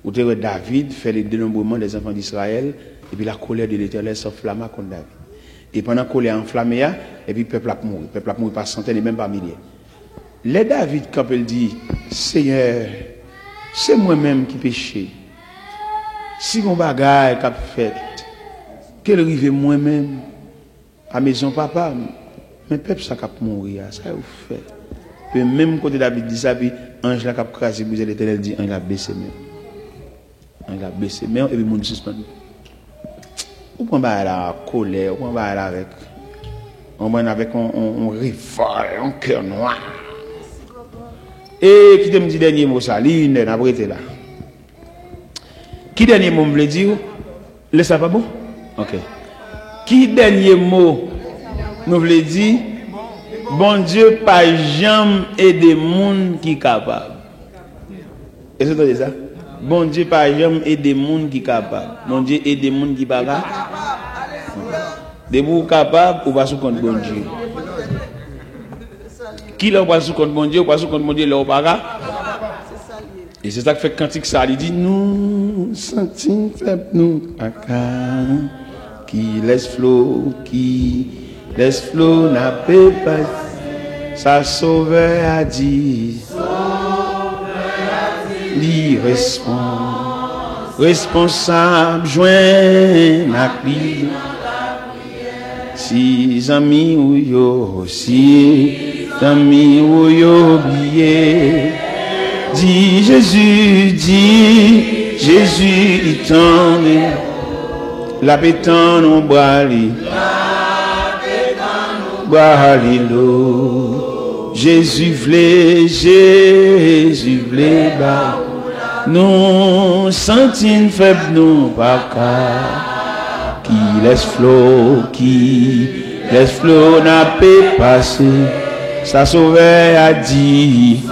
où tu David fait le dénombrement des enfants d'Israël, et puis la colère de l'Éternel s'enflamma contre David. Et pendant que la colère enflammée, et puis le peuple a mouru. Le peuple a mouru par centaines et même par milliers. Les David, quand il dit, Seigneur, c'est moi-même qui péché. Si mon bagage qu'a fait, qu'elle arrive moi-même à maison papa, mais peuple ça cap mourir, ça vous fait. Puis même côté David dit ça, puis ange la cap crasé, vous l'Éternel dit, ange la baissé même. Ange la baissé même, et puis mon suspendu. On prend pas la colère, on prend pas avec, on prend avec un rival, un cœur noir. Et qui te me dit dernier mot ça, l'une n'a pas été là. Qui dernier mot me le dit? Le ça pas bon? Ok. Qui dernier mot nous voulait dire? Bon Dieu, pas jamais aider monde qui capable. Est-ce que tu ça? Bon Dieu, pas jamais aider monde qui capable. Bon Dieu, aider monde qui pas capable. De vous capable ou pas sous compte bon Dieu. Qui l'a pas sous compte bon Dieu ou pas sous compte bon Dieu l'a pas capable. Et c'est ça que fait cantique ça, il dit nous sentons faibles nous qui laisse flot n'a pas sa sauveur a dit responsable joint la prière si amis ou yo si amis ou yo oublié dit Jésus il tend la pétante en bras boire l'eau. Jésus v'lait bah. Nous sentons faibles, nous pas qu'à. Qui laisse flot n'a pas passé. Ça sauvait a dit.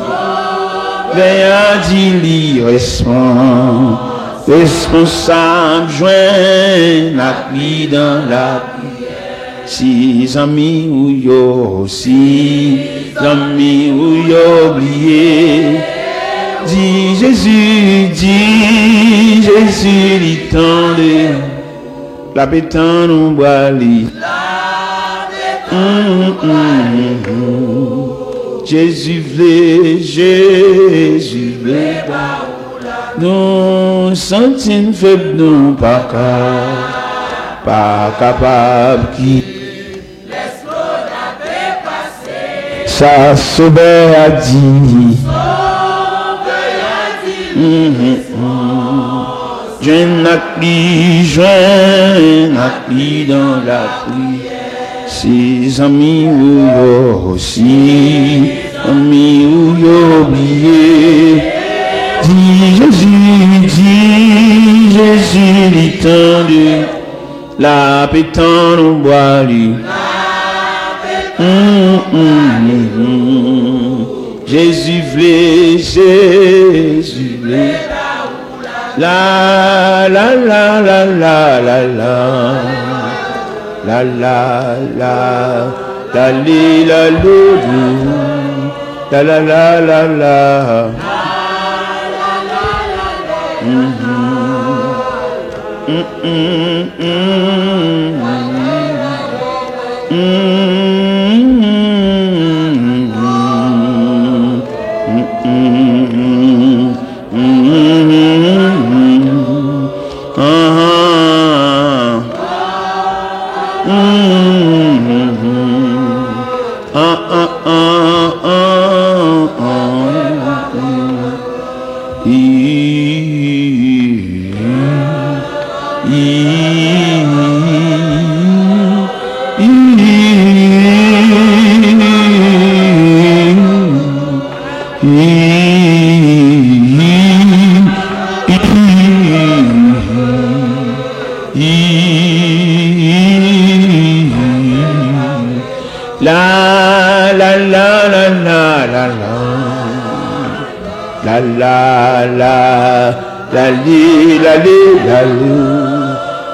Veillant dit responsable joint la pluie dans la pluie. Si amis ou yo, si amis ou yo oublié. Dis Jésus, il tendait la pétane on boit li. Jésus voulait, nous sentons faibles, nous pas capables qui ça sauvait a dit. Joint la pluie dans la pluie. Si amis ou aussi amis ou oublié. Dis Jésus l'étendu, la pétane on boit lui. Jésus voulait, la la la la la la la. La la la la li la lu la la la la la.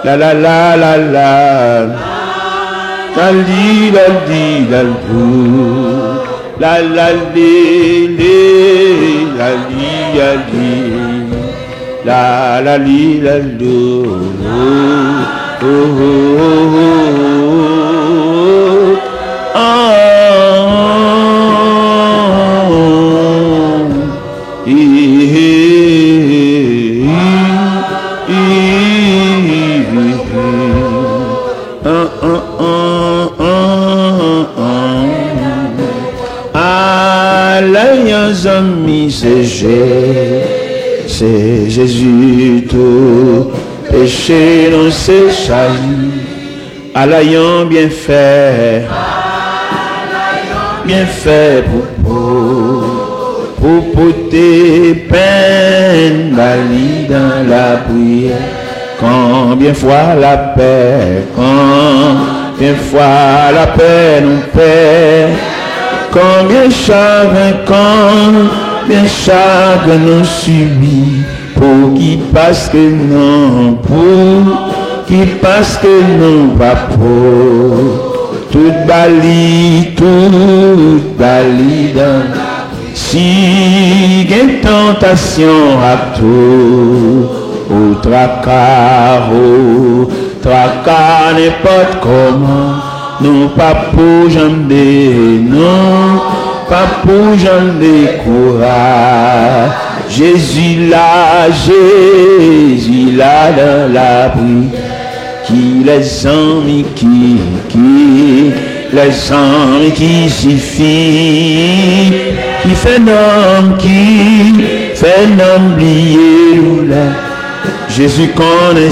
La la la la la la li la li la lu la la li li la li la li la la li la lu c'est Jésus tout péché non c'est chahi à l'ayant bien fait pour porter peine bali dans la prière. Combien fois la paix nous paie. Combien chagrin nous subit pour qui parce que non pas pour toute bali dans si une tentation à tout au tracas n'importe comment non pas pour jamber non pas pour jamber courage. Jésus là dans la prière qui les amis qui suffit qui fait nom oublier là. Jésus connaît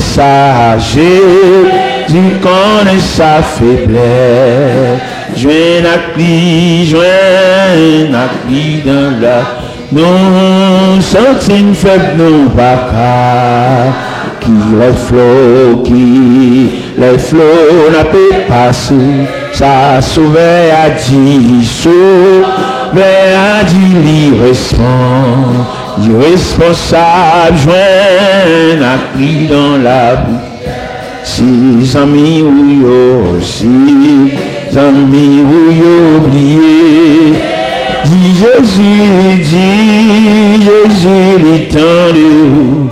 sa faiblesse. joint à pli dans la, nous sentons faibles, nous pas les flots n'a pas passé, ça sauvé à dire, mais à dire irresponsable, joint à pli dans la boue. Si amis ou yo, si amis ou yo oublié, dit Jésus, l'étendue,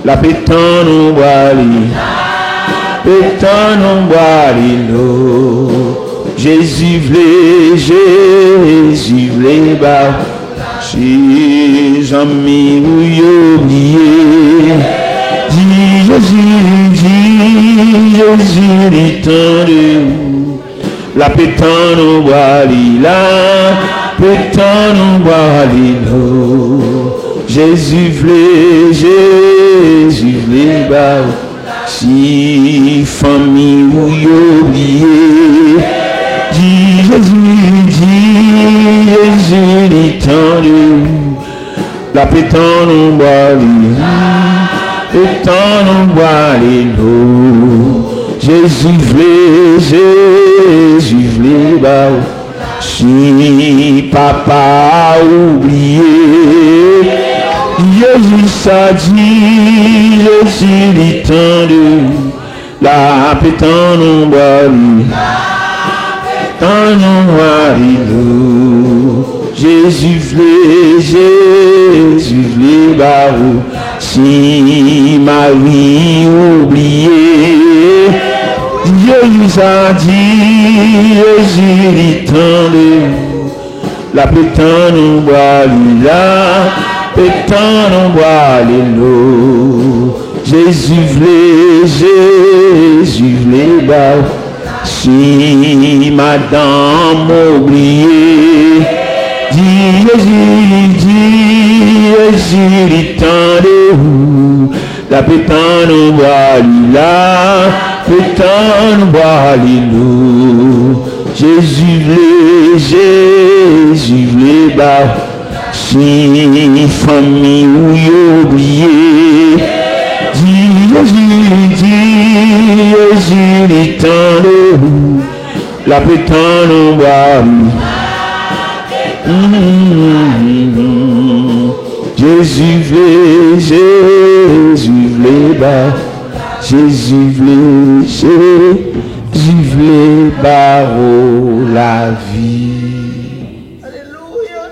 la pétan nous boit l'eau. Jésus v'lait bas, si amis ou yo oublié, dit Jésus l'étendue, la pétan nous boit l'eau. Jésus v'lait bas, si famille ou oublié, dit Jésus l'étendue, la pétan nous boit l'eau. Jésus v'lait bas, si papa oublié, Jésus a dit, Jésus l'étendue, la pétan nous boit l'eau. Jésus v'lait bas, si Marie oublié, Jésus a dit, Jésus l'étendue, la pétan nous boit l'eau. Jésus v'lait bas, si madame oublié, dit Jésus l'étendue, la pétan nous boit l'eau. Jésus v'lait bas, si famille ou oublié, dit Jésus l'étendue, la pétan nous boit Jésus v'lait bas, Jésus v'lait bas la vie. Alléluia,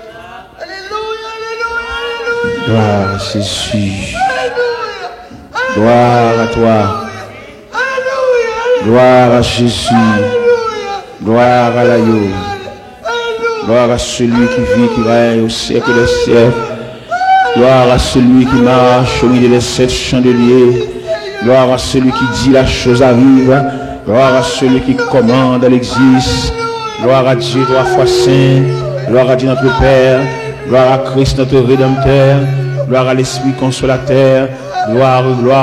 alléluia, alléluia. Gloire à Jésus. Alléluia. Gloire à toi. Alléluia. Gloire à Jésus. Alléluia. Gloire à l'agneau. Alléluia. Gloire à celui qui vit, qui règne au siècle des siècles. Gloire à celui qui marche au milieu des 7 chandeliers. Gloire à celui qui dit la chose arrive. Gloire à celui qui commande, elle existe. Gloire à Dieu, 3 fois saint. Gloire à Dieu notre Père. Gloire à Christ notre Rédempteur. Gloire à l'Esprit Consolateur. Gloire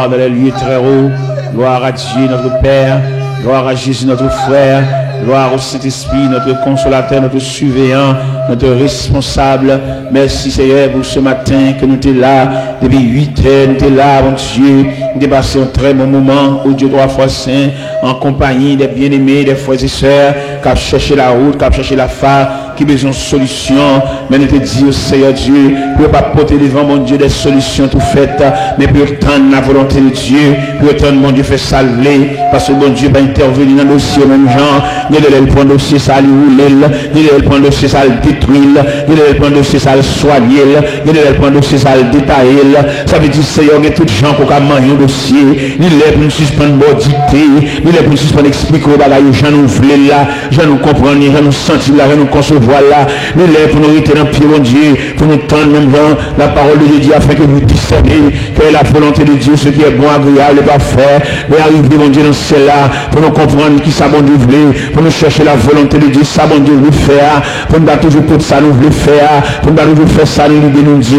dans les lieux très hauts. Gloire à Dieu notre Père. Gloire à Jésus notre frère. Gloire au Saint-Esprit, notre consolateur, notre surveillant, notre responsable. Merci Seigneur pour ce matin que nous sommes là. Depuis 8 heures, nous sommes là, mon Dieu. Nous avons passé un très bon moment, au Dieu 3 fois saint, en compagnie des bien-aimés, des frères et sœurs, qui ont cherché la route, qui ont cherché la phare, qui ont besoin de solutions. Mais nous te disons, Seigneur Dieu, pour ne pas porter devant mon Dieu des solutions tout faites, mais pour attendre la volonté de Dieu, pour attendre mon Dieu fait salver, parce que mon Dieu va intervenir dans le dossier même genre. Ni le prendre dossier ça lui rouler, ni le prendre dossier ça le détruire, ni le prendre dossier ça le soigner, ni le prendre dossier ça le détailler. Ça veut dire Seigneur, il y a tout gens pour manger un dossier, ni le pour suspendre bodité, ni le pour suspendre expliquer au bagage, j'en nous voulons là, j'en nous comprendre, j'en nous sentir là, j'en nous concevoir voilà, nous lèvons pour nous rester dans le pied, mon Dieu, pour nous tendre même dans la parole de Dieu, afin que nous discernions quelle est la volonté de Dieu, ce qui est bon, agréable et parfait. Mais arriver, mon Dieu, dans celle-là, pour nous comprendre qui ça, bon Dieu, voulait, pour nous chercher la volonté de Dieu, ça, bon Dieu, veut faire, pour nous pas toujours pour ça, nous voulons faire, pour nous pas toujours faire ça, nous dire,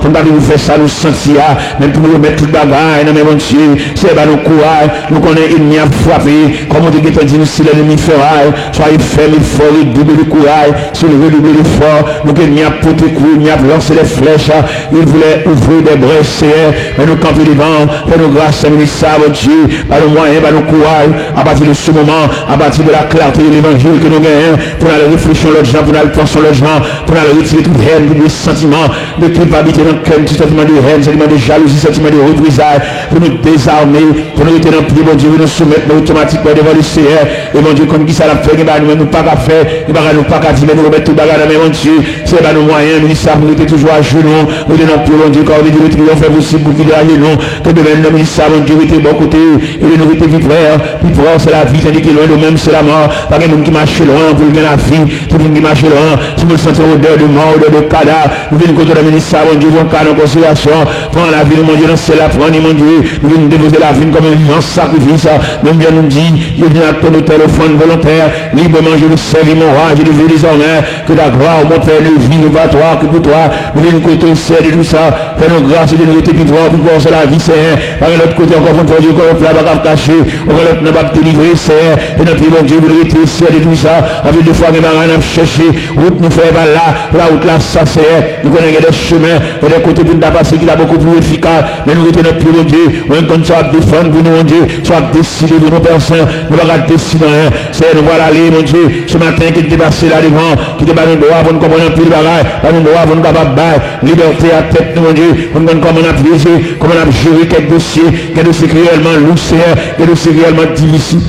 pour nous pas toujours faire ça, nous sentir, même pour nous remettre tout le bagage, non, mais mon Dieu, c'est pas nos courage, nous connaissons l'ennemi à frapper, comme on dit, nous, si l'ennemi fera, soyez fermes, fort, double le courage, si le redouble l'effort, nous que l'ennemi a porté coup, il a lancé les flèches, il voulait ouvrir des brèches, mais nous camper devant, fais-nous grâce, ministre, mon Dieu, par le moyen, par le courage, à partir de ce moment, à partir de la clarté de l'évangile que nous gagnons, pour aller réfléchir l'autre gens, pour aller penser l'autre gens, pour aller retirer toute haine, tous les sentiments de culpabilité dans le cœur, tout sentiment de haine, sentiment de jalousie, sentiment de reprisage, pour nous désarmer, pour nous rester dans le pied, mon Dieu, nous soumettre automatiquement devant le Seigneur, et mon Dieu, comme qui ça l'a fait, nous pas qu'à faire, nous pas qu'à dire, mais nous remettre tout bagarre, mais mon Dieu, c'est pas nos moyens, ministère, nous étions toujours à genoux, nous étions dans le pied, mon Dieu, quand on dit le triomphe est possible pour qu'il y ait nous, que demain, le ministère, mon Dieu, était bon côté, et nous étions vivre, c'est la vie, tandis que loin de même, c'est la mort, pas qu'il y ait qui marche loin, pour gagner la vie, tout le monde qui marche loin, si nous sentons odeur de mort, odeur de cadavre, nous venons contre le ministère, mon Dieu, nous en considération, prends la vie, mon Dieu, c'est la prendre, mon Dieu, nous venons déposer la vie comme un vivant sacrifice, même bien nous dit, je viens à ton téléphone volontaire, librement, je le servis mon roi, je le veux désormais, que ta gloire, mon Père, ne vit, nous va toi, que pour toi, nous venons côté au ciel de tout ça, fais-nous grâce de nous rester plus fort, pour voir la vie, c'est par l'autre côté, encore une fois, Dieu, qu'on ne va pas cacher, on va ne pas délivrer, c'est, et notre mon Dieu, vous rester au ciel de tout ça, avec deux fois, nous allons chercher, route nous fait par là, la route là, ça c'est, nous connaissons des chemins, et des côtés pour nous passer qui est beaucoup plus efficace, mais nous retenons notre plus, mon Dieu, on comme soit défendre pour nous, mon Dieu, soit décider pour nos personnes, nous ne va pas décider rien, c'est nous voilà aller, mon Dieu, ce matin qui était passé là devant, qui était pas nous droit pour nous comprendre un peu le bagage, pas nous droit pour nous capables de liberté à tête, mon Dieu, pour nous comment on a plaisir, comment on a géré quelques dossiers, quelques dossiers réellement lourds, quelques dossiers réellement difficiles.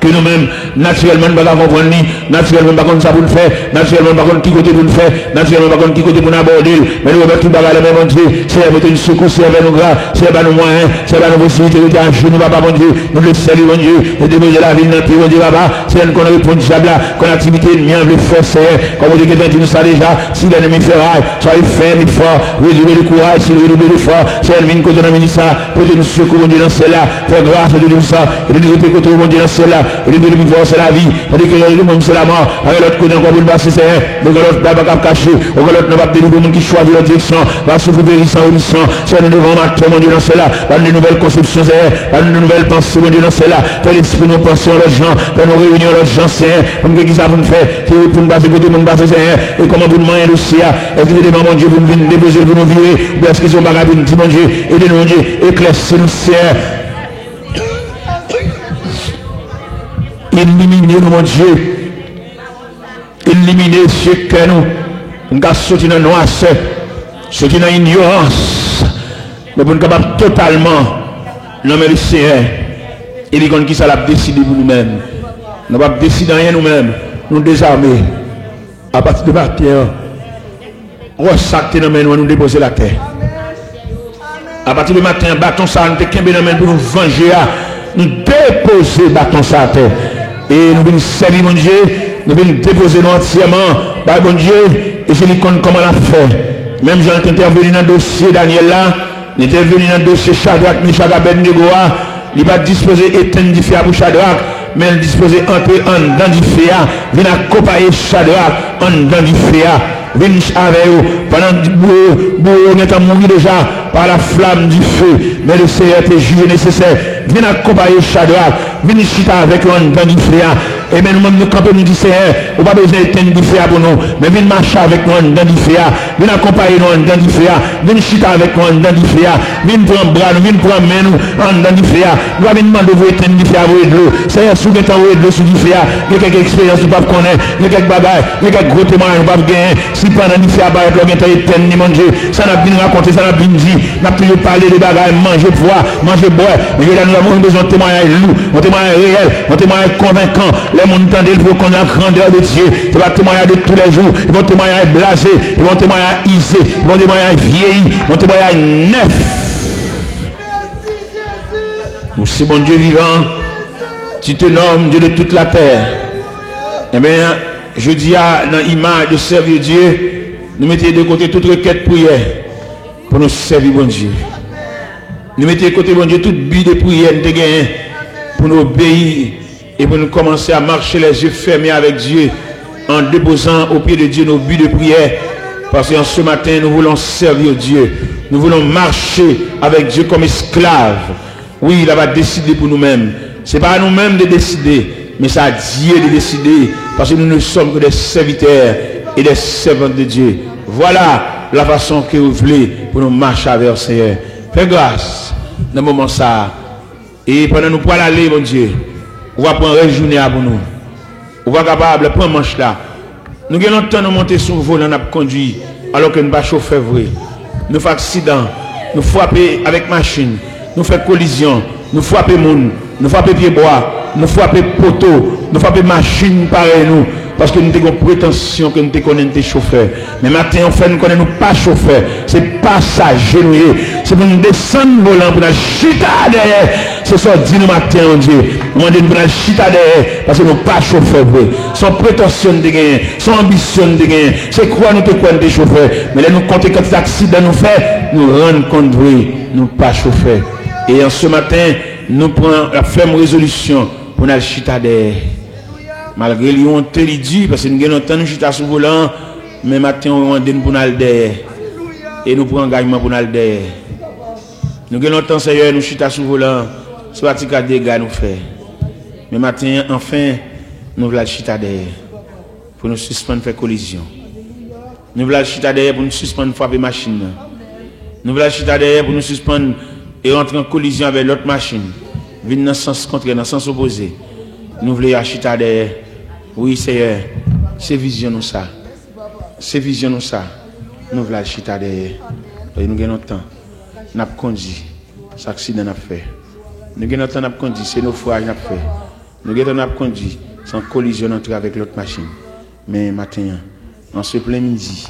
Que nous-mêmes, naturellement, nous ne pouvons pas comprendre, naturellement, pas contre ça pour le faire, naturellement, pas contre qui côté pour le faire, naturellement, pas contre qui côté pour nous aborder, mais nous remettons tout le bagage, mon Dieu, c'est avec une secours, c'est avec nos grâces, c'est avec nos moyens, c'est avec nos possibilités, de à genoux, papa, mon Dieu, nous le saluons, mon Dieu, de déposer la vie dans le pied, mon Dieu, papa, c'est qu'on a répondu ça là, qu'on a activité, bien, le faire, c'est, comme on dit, quelqu'un dit nous ça déjà, si l'ennemi fait rail, soyez ferme, fort, réduisez le courage, si réduisez le fort, c'est l'ennemi côté dans le ministère, pour nous secourir, mon Dieu, dans celle-là, faire grâce de nous ça, et de nous répéter, mon Dieu, dans celle-là, et de nous voir c'est la vie, tandis que le monde c'est la mort, avec l'autre côté encore pour le passer c'est donc l'autre pas caché, ou l'autre n'a pas délivrer le monde qui choisit la direction, va souffrir sans rémission, c'est nous devons marquer mon Dieu dans cela, pas de nouvelles conceptions c'est, pas de nouvelles pensées mon Dieu dans cela, fait l'esprit nous pensons l'autre gens, fait nous réunir l'autre gens c'est, comme qui ça vous faire, pour nous passer côté monde passer c'est, et comment vous demandez le ciel, est-ce que devant mon Dieu vous venez déposer pour nous virer, ou est-ce qu'ils ont pas pour nous dire mon Dieu, aidez-nous mon Dieu, éclaircez le ciel. Éliminez nous, mon Dieu. Éliminez ceux que nous avons sorti dans la noirceur, ceux qui sont dans l'ignorance. Mais pour nous capables totalement, l'homme et le Seigneur, il dit qui ça l'a décidé pour nous-mêmes. Nous ne pouvons pas décider rien nous-mêmes. Nous désarmer. À partir de matin, on va s'acter dans nous déposer la terre. À partir de matin, bâton ça, nous te pour nous venger, nous déposer bâton ça à terre. Et nous venons servir mon Dieu, nous venons déposer nous entièrement par mon Dieu, et je lui compte comment l'a fait. Même Jean est intervenu dans le dossier Daniel là, il est intervenu dans le dossier Shadrach, Meshach, Abednego, il va disposer éteindre du feu pour Shadrach, mais il disposer entrer en dans du feu, il va accompagner Shadrach en dans du feu. Venez avec vous, pendant que vous êtes mourir déjà par la flamme du feu, mais le Seigneur est jugé nécessaire. Venez accompagner Shadrach, venez chita avec vous dans du feu. Et bien nous-mêmes nous campons, nous disons, on n'a pas besoin d'éteindre du feu pour nous, mais venez marcher avec nous dans du feu, venez accompagner nous dans du feu, venez chita avec nous dans du feu, venez prendre bras, venez prendre main nous dans du feu. Nous avons demandé de vous éteindre du feu à vous de l'eau. Seigneur, si vous êtes envoyé de l'eau sur du feu, il y a quelques expériences que vous ne connaissez pas, il y a quelques bagages, il y a quelques gros témoignages que vous ne gagner. Si pendant du feu à barrer, vous avez éteindre, mon Dieu, ça n'a bien raconté, ça n'a bien dit, nous avons toujours parlé de bagages, manger, boire, boire. Mais là, nous avons besoin de témoignages lourds, un témoignage réel, un témoignage convaincant. Les gens entendent il faut qu'on ait la grandeur de Dieu. C'est pas témoignage de tous les jours. Ils vont témoigner blasé, ils vont témoigner isé, ils vont témoigner vieilli, ils vont témoigner neuf. Nous c'est bon Dieu vivant, tu te nommes Dieu de toute la terre. Eh bien, Je dis à l'image de servir Dieu, nous mettons de côté toute requête prière pour nous servir bon Dieu. Nous mettons de côté bon Dieu toute bille de prière pour nous obéir et pour nous commencer à marcher les yeux fermés avec Dieu en déposant au pied de Dieu nos buts de prière. Parce qu'en ce matin, nous voulons servir Dieu. Nous voulons marcher avec Dieu comme esclaves. Oui, il va décider pour nous-mêmes. Ce n'est pas à nous-mêmes de décider, mais c'est à Dieu de décider. Parce que nous ne sommes que des serviteurs et des servantes de Dieu. Voilà la façon que vous voulez pour nous marcher avec le Seigneur. Fais grâce dans le moment ça. Et pendant nous pour aller, mon Dieu, on va prendre une journée pour nous. On va capable de prendre manche là. Nous avons longtemps nous monter sur le volant, nous avons conduit, alors que nous ne pas chauffer vrai. Nous faisons accident, nous frapper avec machine, nous faisons collision, nous frappons monde, nous frappons pied bois, nous frappons poteau, nous frappons machine pareil nous. Parce que nous avons prétention que nous connaissons chauffeurs. Mais maintenant, en fait, nous ne connaissons pas chauffeur. C'est passager. C'est pour nous descendre volant, pour nous chita derrière. C'est ça, dit nous matin, mon Dieu. Nous demandons pour nous chita derrière. Parce que nous ne sommes pas chauffeurs. Sans prétention de gagner, sans ambition de gagner. C'est quoi nous connaissons des chauffeurs. Mais là, nous comptons quand les accidents nous fait, nous rendons compte, oui, nous ne sommes pas chauffeurs. Et en ce matin, nous prenons la ferme résolution pour nous chita derrière. Malgré lui, on te dit, parce que nous avons entendu chita sous volant, mais maintenant, on dit pour nous derrière. Et nous prenons engagement pour nous derrière. Nous avons entendu, Seigneur, nous chita sous volant, soit petit cas de dégâts nous fait. Mais maintenant, enfin, nous voulons chita derrière. Pour nous suspendre faire collision. Nous voulons chita derrière pour nous suspendre frapper machine. Nous voulons chita derrière pour nous suspendre et rentrer en collision avec l'autre machine. Venir dans le sens contraire, dans le sens opposé. Nous voulons acheter derrière. Oui, Seigneur. C'est vision nous ça. C'est vision nous ça. Nous voulons acheter derrière. Et nous avons temps. Nous avons conduit. C'est accident nous fait. Nous avons temps nous conduit. C'est nos foirages nous fait. Nous avons temps conduit. Sans collision entre avec l'autre machine. Mais maintenant, en ce plein midi,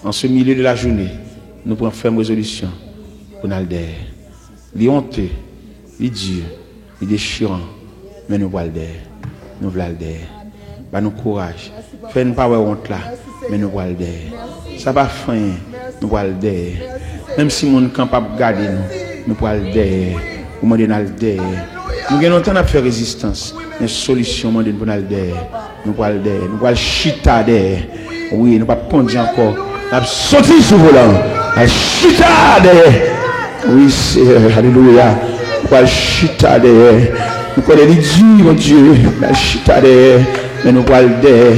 en ce milieu de la journée, nous prenons ferme résolution pour nous derrière. Les honteux, les durs, les déchirants, mais nous voulons derrière. Nous voulons derrière. Bah nous courage. Fais-nous pas honte là, mais nous voulons derrière. Ça va fin, nous voulons derrière. Même si mon camp pas garder nous voulons derrière. Nous demandons derrière. Nous avons longtemps à faire résistance, mais solution nous demandons derrière. Nous voulons derrière. Nous voulons chita derrière. Oui, nous pas conduire encore. Nous avons sauté sous volant. Nous chita derrière. Oui, c'est alléluia. Nous voulons chita derrière. Nous connaissons les dieux, mon Dieu, la chita derrière, mais nous voyons derrière.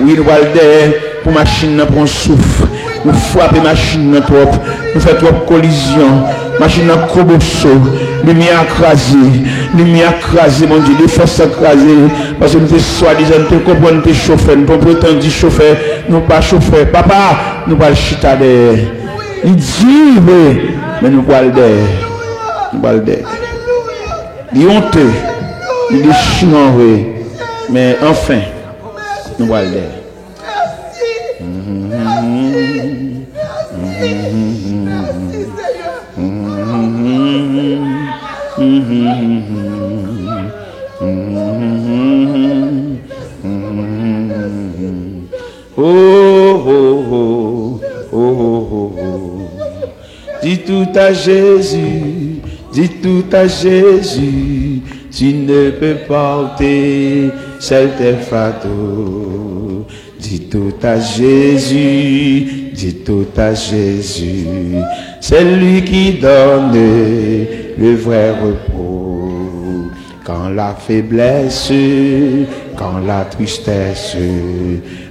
Oui, nous voyons derrière pour machine, pour un souffle. Nous frappons machine trop, nous faisons trop collision. Machine en cobosso, lumière écrasée, mon Dieu, les forces écrasées. Parce que nous sommes soi-disant, nous comprenons tes chauffeurs, nous prétendons dire chauffeur, nous pas chauffeur. Papa, nous voyons chita derrière. Il dit, mais nous voyons derrière. Nous voyons derrière. Il honteux. Il est chiant, oui. Mais enfin, nous voyons l'air. Dis tout à Jésus, dis tout à Jésus. Tu ne peux porter seul tes fardeaux. Dis tout à Jésus, dis tout à Jésus. C'est lui qui donne le vrai repos. Quand la faiblesse, quand la tristesse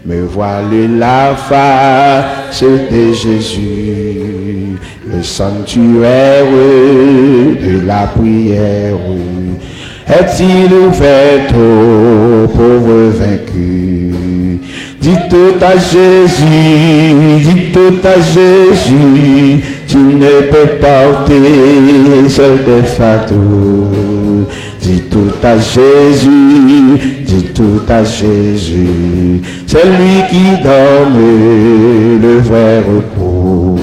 me voile la face de Jésus, le sanctuaire de la prière est-il ouvert aux pauvres vaincus? Dis tout à Jésus, dis tout à Jésus, tu ne peux porter seul tes fardeaux. Dis tout à Jésus, dis tout à Jésus, c'est lui qui donne le vrai repos.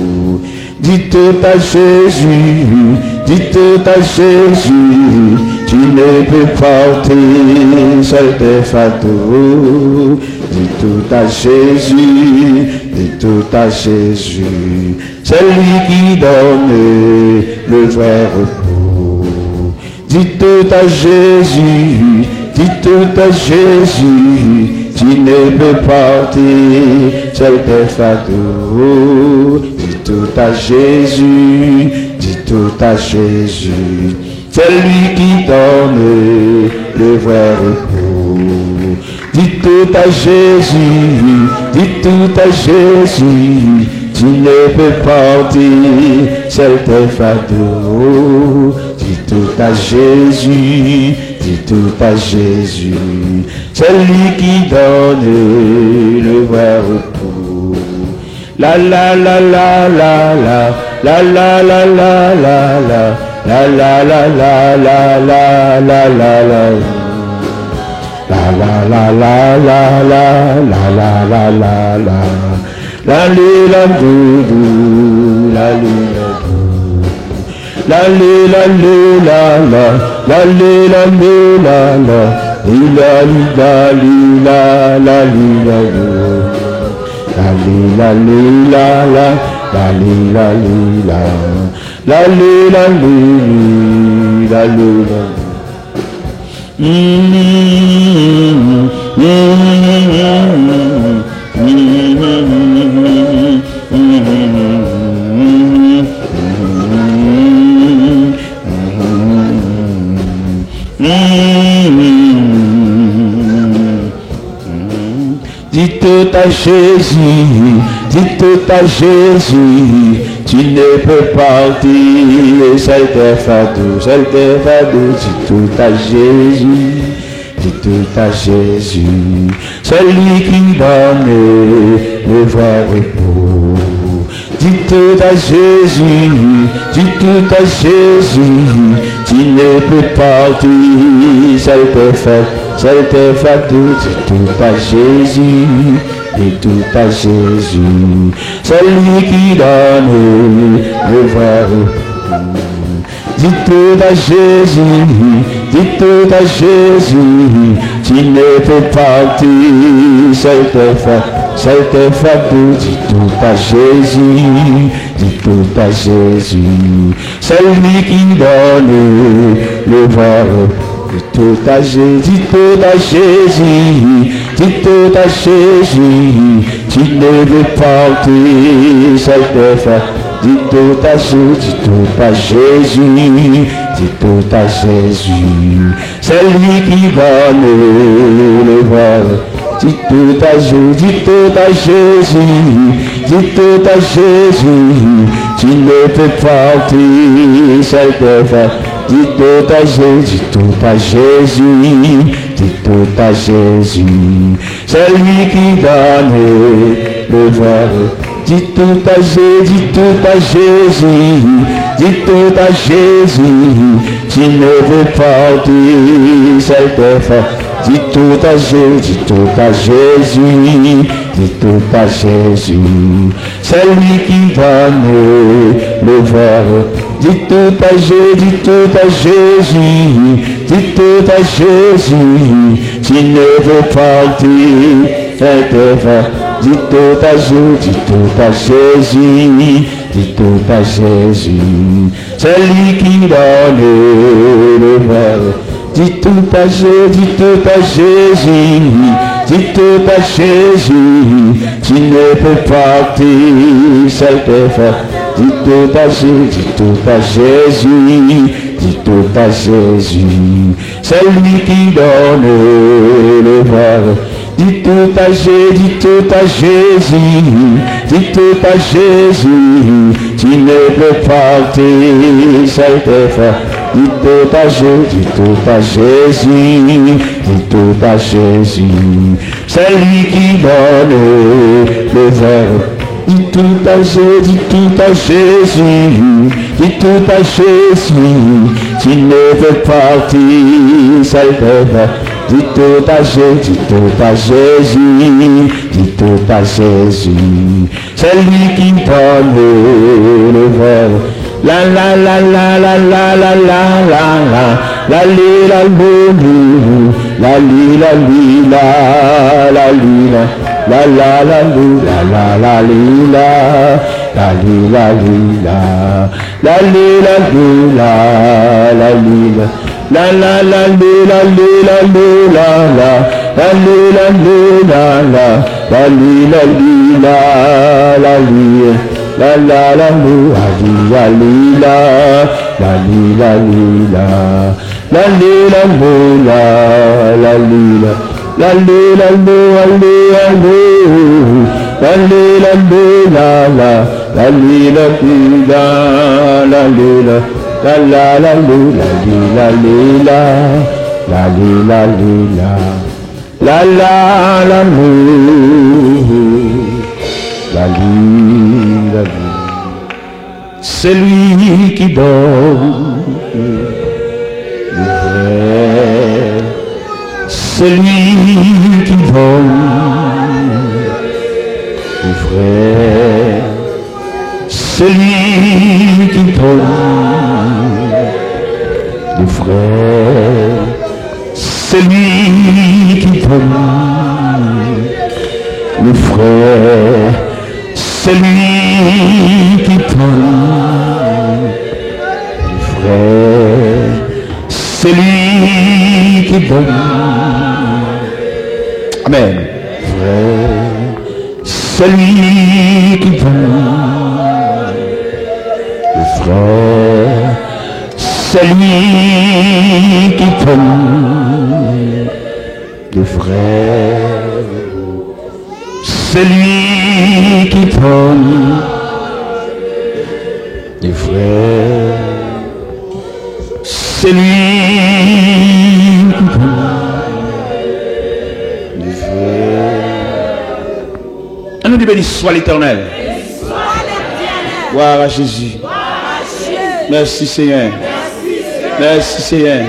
Dis tout à Jésus, dis tout à Jésus, tu ne peux porter seul tes fardeaux. Dis tout à Jésus, dis tout à Jésus, c'est lui qui donne le vrai repos. Dis tout à Jésus, dis tout à Jésus, tu ne peux porter seul tes fardeaux. Dis tout à Jésus, dis tout à Jésus, c'est lui qui donne le vrai repos. Dis tout à Jésus, dis tout à Jésus, tu ne peux porter seul tes fardeaux. Dis tout à Jésus, dis tout à Jésus, c'est lui qui donne le vrai repos. La la la la la la la la la la la la la la la la la la la la. La la la la la la la la la la la la li la du du la li la du la li la li la la la li la li la la li la li la li la la li la du la li la la la li la li la la li la li la li la. Dis tout à Jésus, dis tout à Jésus, tu ne peux partir seul tes fardeaux, seul tes fardeaux. Dis tout à Jésus, dis tout à Jésus, c'est lui qui donne le vrai repos. Dis tout à Jésus, dis tout à Jésus, tu ne peux partir seul tes fardeaux, seul tes fardeaux. Dis tout à Jésus, dis tout à Jésus, c'est lui qui donne le vrai repos. Dis tout à Jésus, dis tout à Jésus, tu ne peux partir seul tes fardeaux. Dis tout à Jésus, dis tout à Jésus, c'est lui qui donne le vrai repos. Dis tout à Jésus, dis tout à Jésus, dis tout à Jésus, tu ne peux partir seul tes fardeaux. Dis tout à Jésus, dis tout à Jésus, dis tout à Jésus, c'est lui qui donne le vrai. Dis tout à Jésus, dis tout à Jésus, dis tout à Jésus, tu ne peux partir seul tes fardeaux. Dis tout à Jésus, dis tout à Jésus, dis tout à Jésus, c'est lui qui donne le vrai. Dis tout à Jésus, dis tout à Jésus, dis tout à Jésus, tu ne veux partir seul tes fardeaux. Dis tout à Jésus, dis tout à Jésus, dis tout à Jésus, c'est lui qui donne le vrai. Dis tout à Jésus, dis tout à Jésus, dis tout à Jésus, tu ne veux partir seul tes fardeaux. Dis tout à Jésus, dis tout à Jésus, dis tout à Jésus, c'est lui qui donne le vrai. Dis tout à Jésus, dis tout à Jésus, dis tout à Jésus, tu ne peux partir seul tes fardeaux. Dis tout à Jésus, dis tout à Jésus, dis tout à Jésus, c'est lui qui donne le vrai. Dis tout à Jésus, dis tout à Jésus, dis tout à Jésus, tu ne peux partir seul tes fardeaux. Dis tout à Jésus, dis tout à Jésus, dis tout à Jésus, c'est lui qui donne le vrai. Dis tout à Jésus, dis tout à Jésus, dis tout à Jésus, tu ne peux partir seul tes fardeaux. Dis tout à Jésus, dis tout à Jésus, dis tout à Jésus, c'est lui qui donne le vrai. La la la la la la la la la la li la lu, la li la li la, la li la, la la la lu, la li la, la li la li la, la li la lu, la li la, la la li la li la lu la la li la lu la la li la li la li. La la la lu, la li la li la li la, la li la lu, la li la, la li la lu, la li la lu, la li la lu, la li la, la la la lu, la li la, la li la li la, la la la lu. La vie, la vie, c'est lui qui donne le vrai, c'est lui qui donne le vrai, c'est lui qui donne le vrai, c'est lui qui donne le frère, c'est lui qui donne le frère, c'est lui qui donne. Amen. Frère, c'est lui qui donne le frère, c'est lui qui donne le frère. C'est lui qui donne les frères. C'est lui qui donne les frères. On nous dit béni soit l'Éternel. Gloire à Jésus. Merci Seigneur. Merci Seigneur.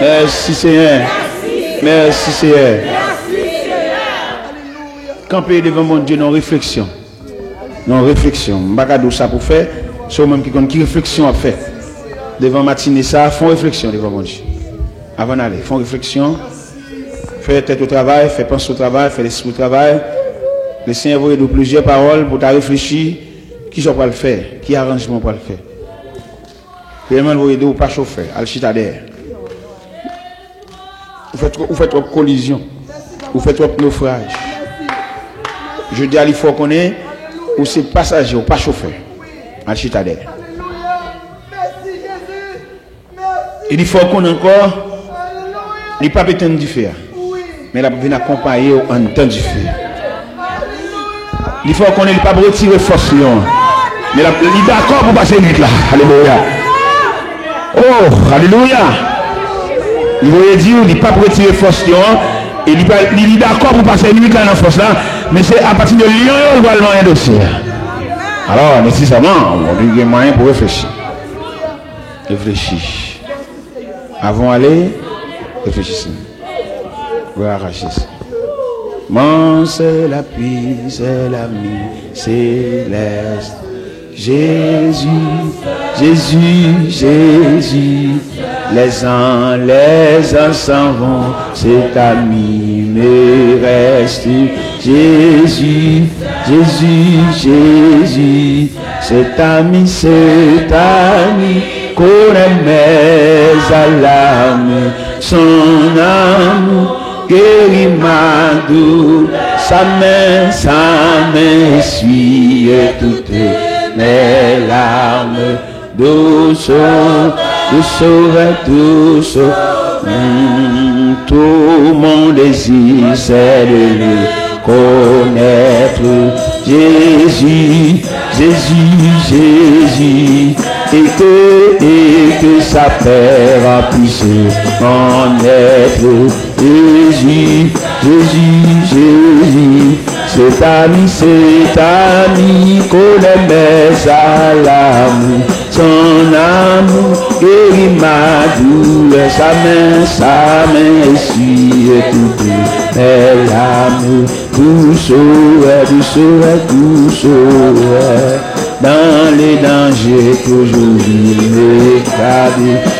Merci Seigneur. Merci Seigneur. Camper devant mon Dieu, non réflexion. Non réflexion. Je ne sais pas ça pour faire. C'est même qui réflexion à faire. Devant matinée, ça, font réflexion devant mon Dieu. Avant d'aller, font réflexion. Faire tête au travail, faire penser au travail, faire l'esprit au travail. Le Seigneur vous donne plusieurs paroles pour réfléchir. Qui je peux le faire? Qui arrangement pour le faire? Premièrement, vous aidez ou pas chauffer, à l'chita derrière. Vous faites trop collision. Vous faites trop naufrage. Je dis à il faut qu'on ait ou c'est passager ou pas chauffeur. À l'chita derrière. Il faut qu'on ait encore. Il n'est pas pétain du fer. Mais la vient accompagner en temps du fer. Il faut qu'on ait pas retirer force. Mais il est d'accord pour passer vite là. Alléluia. Oh, alléluia. Il veut dire, il n'est pas pour retirer force. Il est d'accord pour passer nuit là dans la force là. Mais c'est à partir de Lyon, il va le moyen dossier. Alors, nécessairement, on a un moyen pour réfléchir. Réfléchir. Avant d'aller, réfléchissez. Gloire à Jésus. Mon c'est la pluie, c'est l'ami céleste. Jésus, Jésus, Jésus. Les uns s'en vont, cet ami me reste. Jésus, Jésus, Jésus. Cet ami connaît mes alarmes. Son amour guérit ma douleur. Sa main essuie toutes mes larmes. Douce, douce. Tout mon désir c'est de le connaître. Jésus, Jésus, Jésus. Et que sa paix remplisse mon être. Jésus, Jésus, Jésus. Cet ami connaît mes alarmes. Son amour guérit ma douleur. Sa main essuie toutes mes larmes. Douce, dans les dangers toujours il me garde.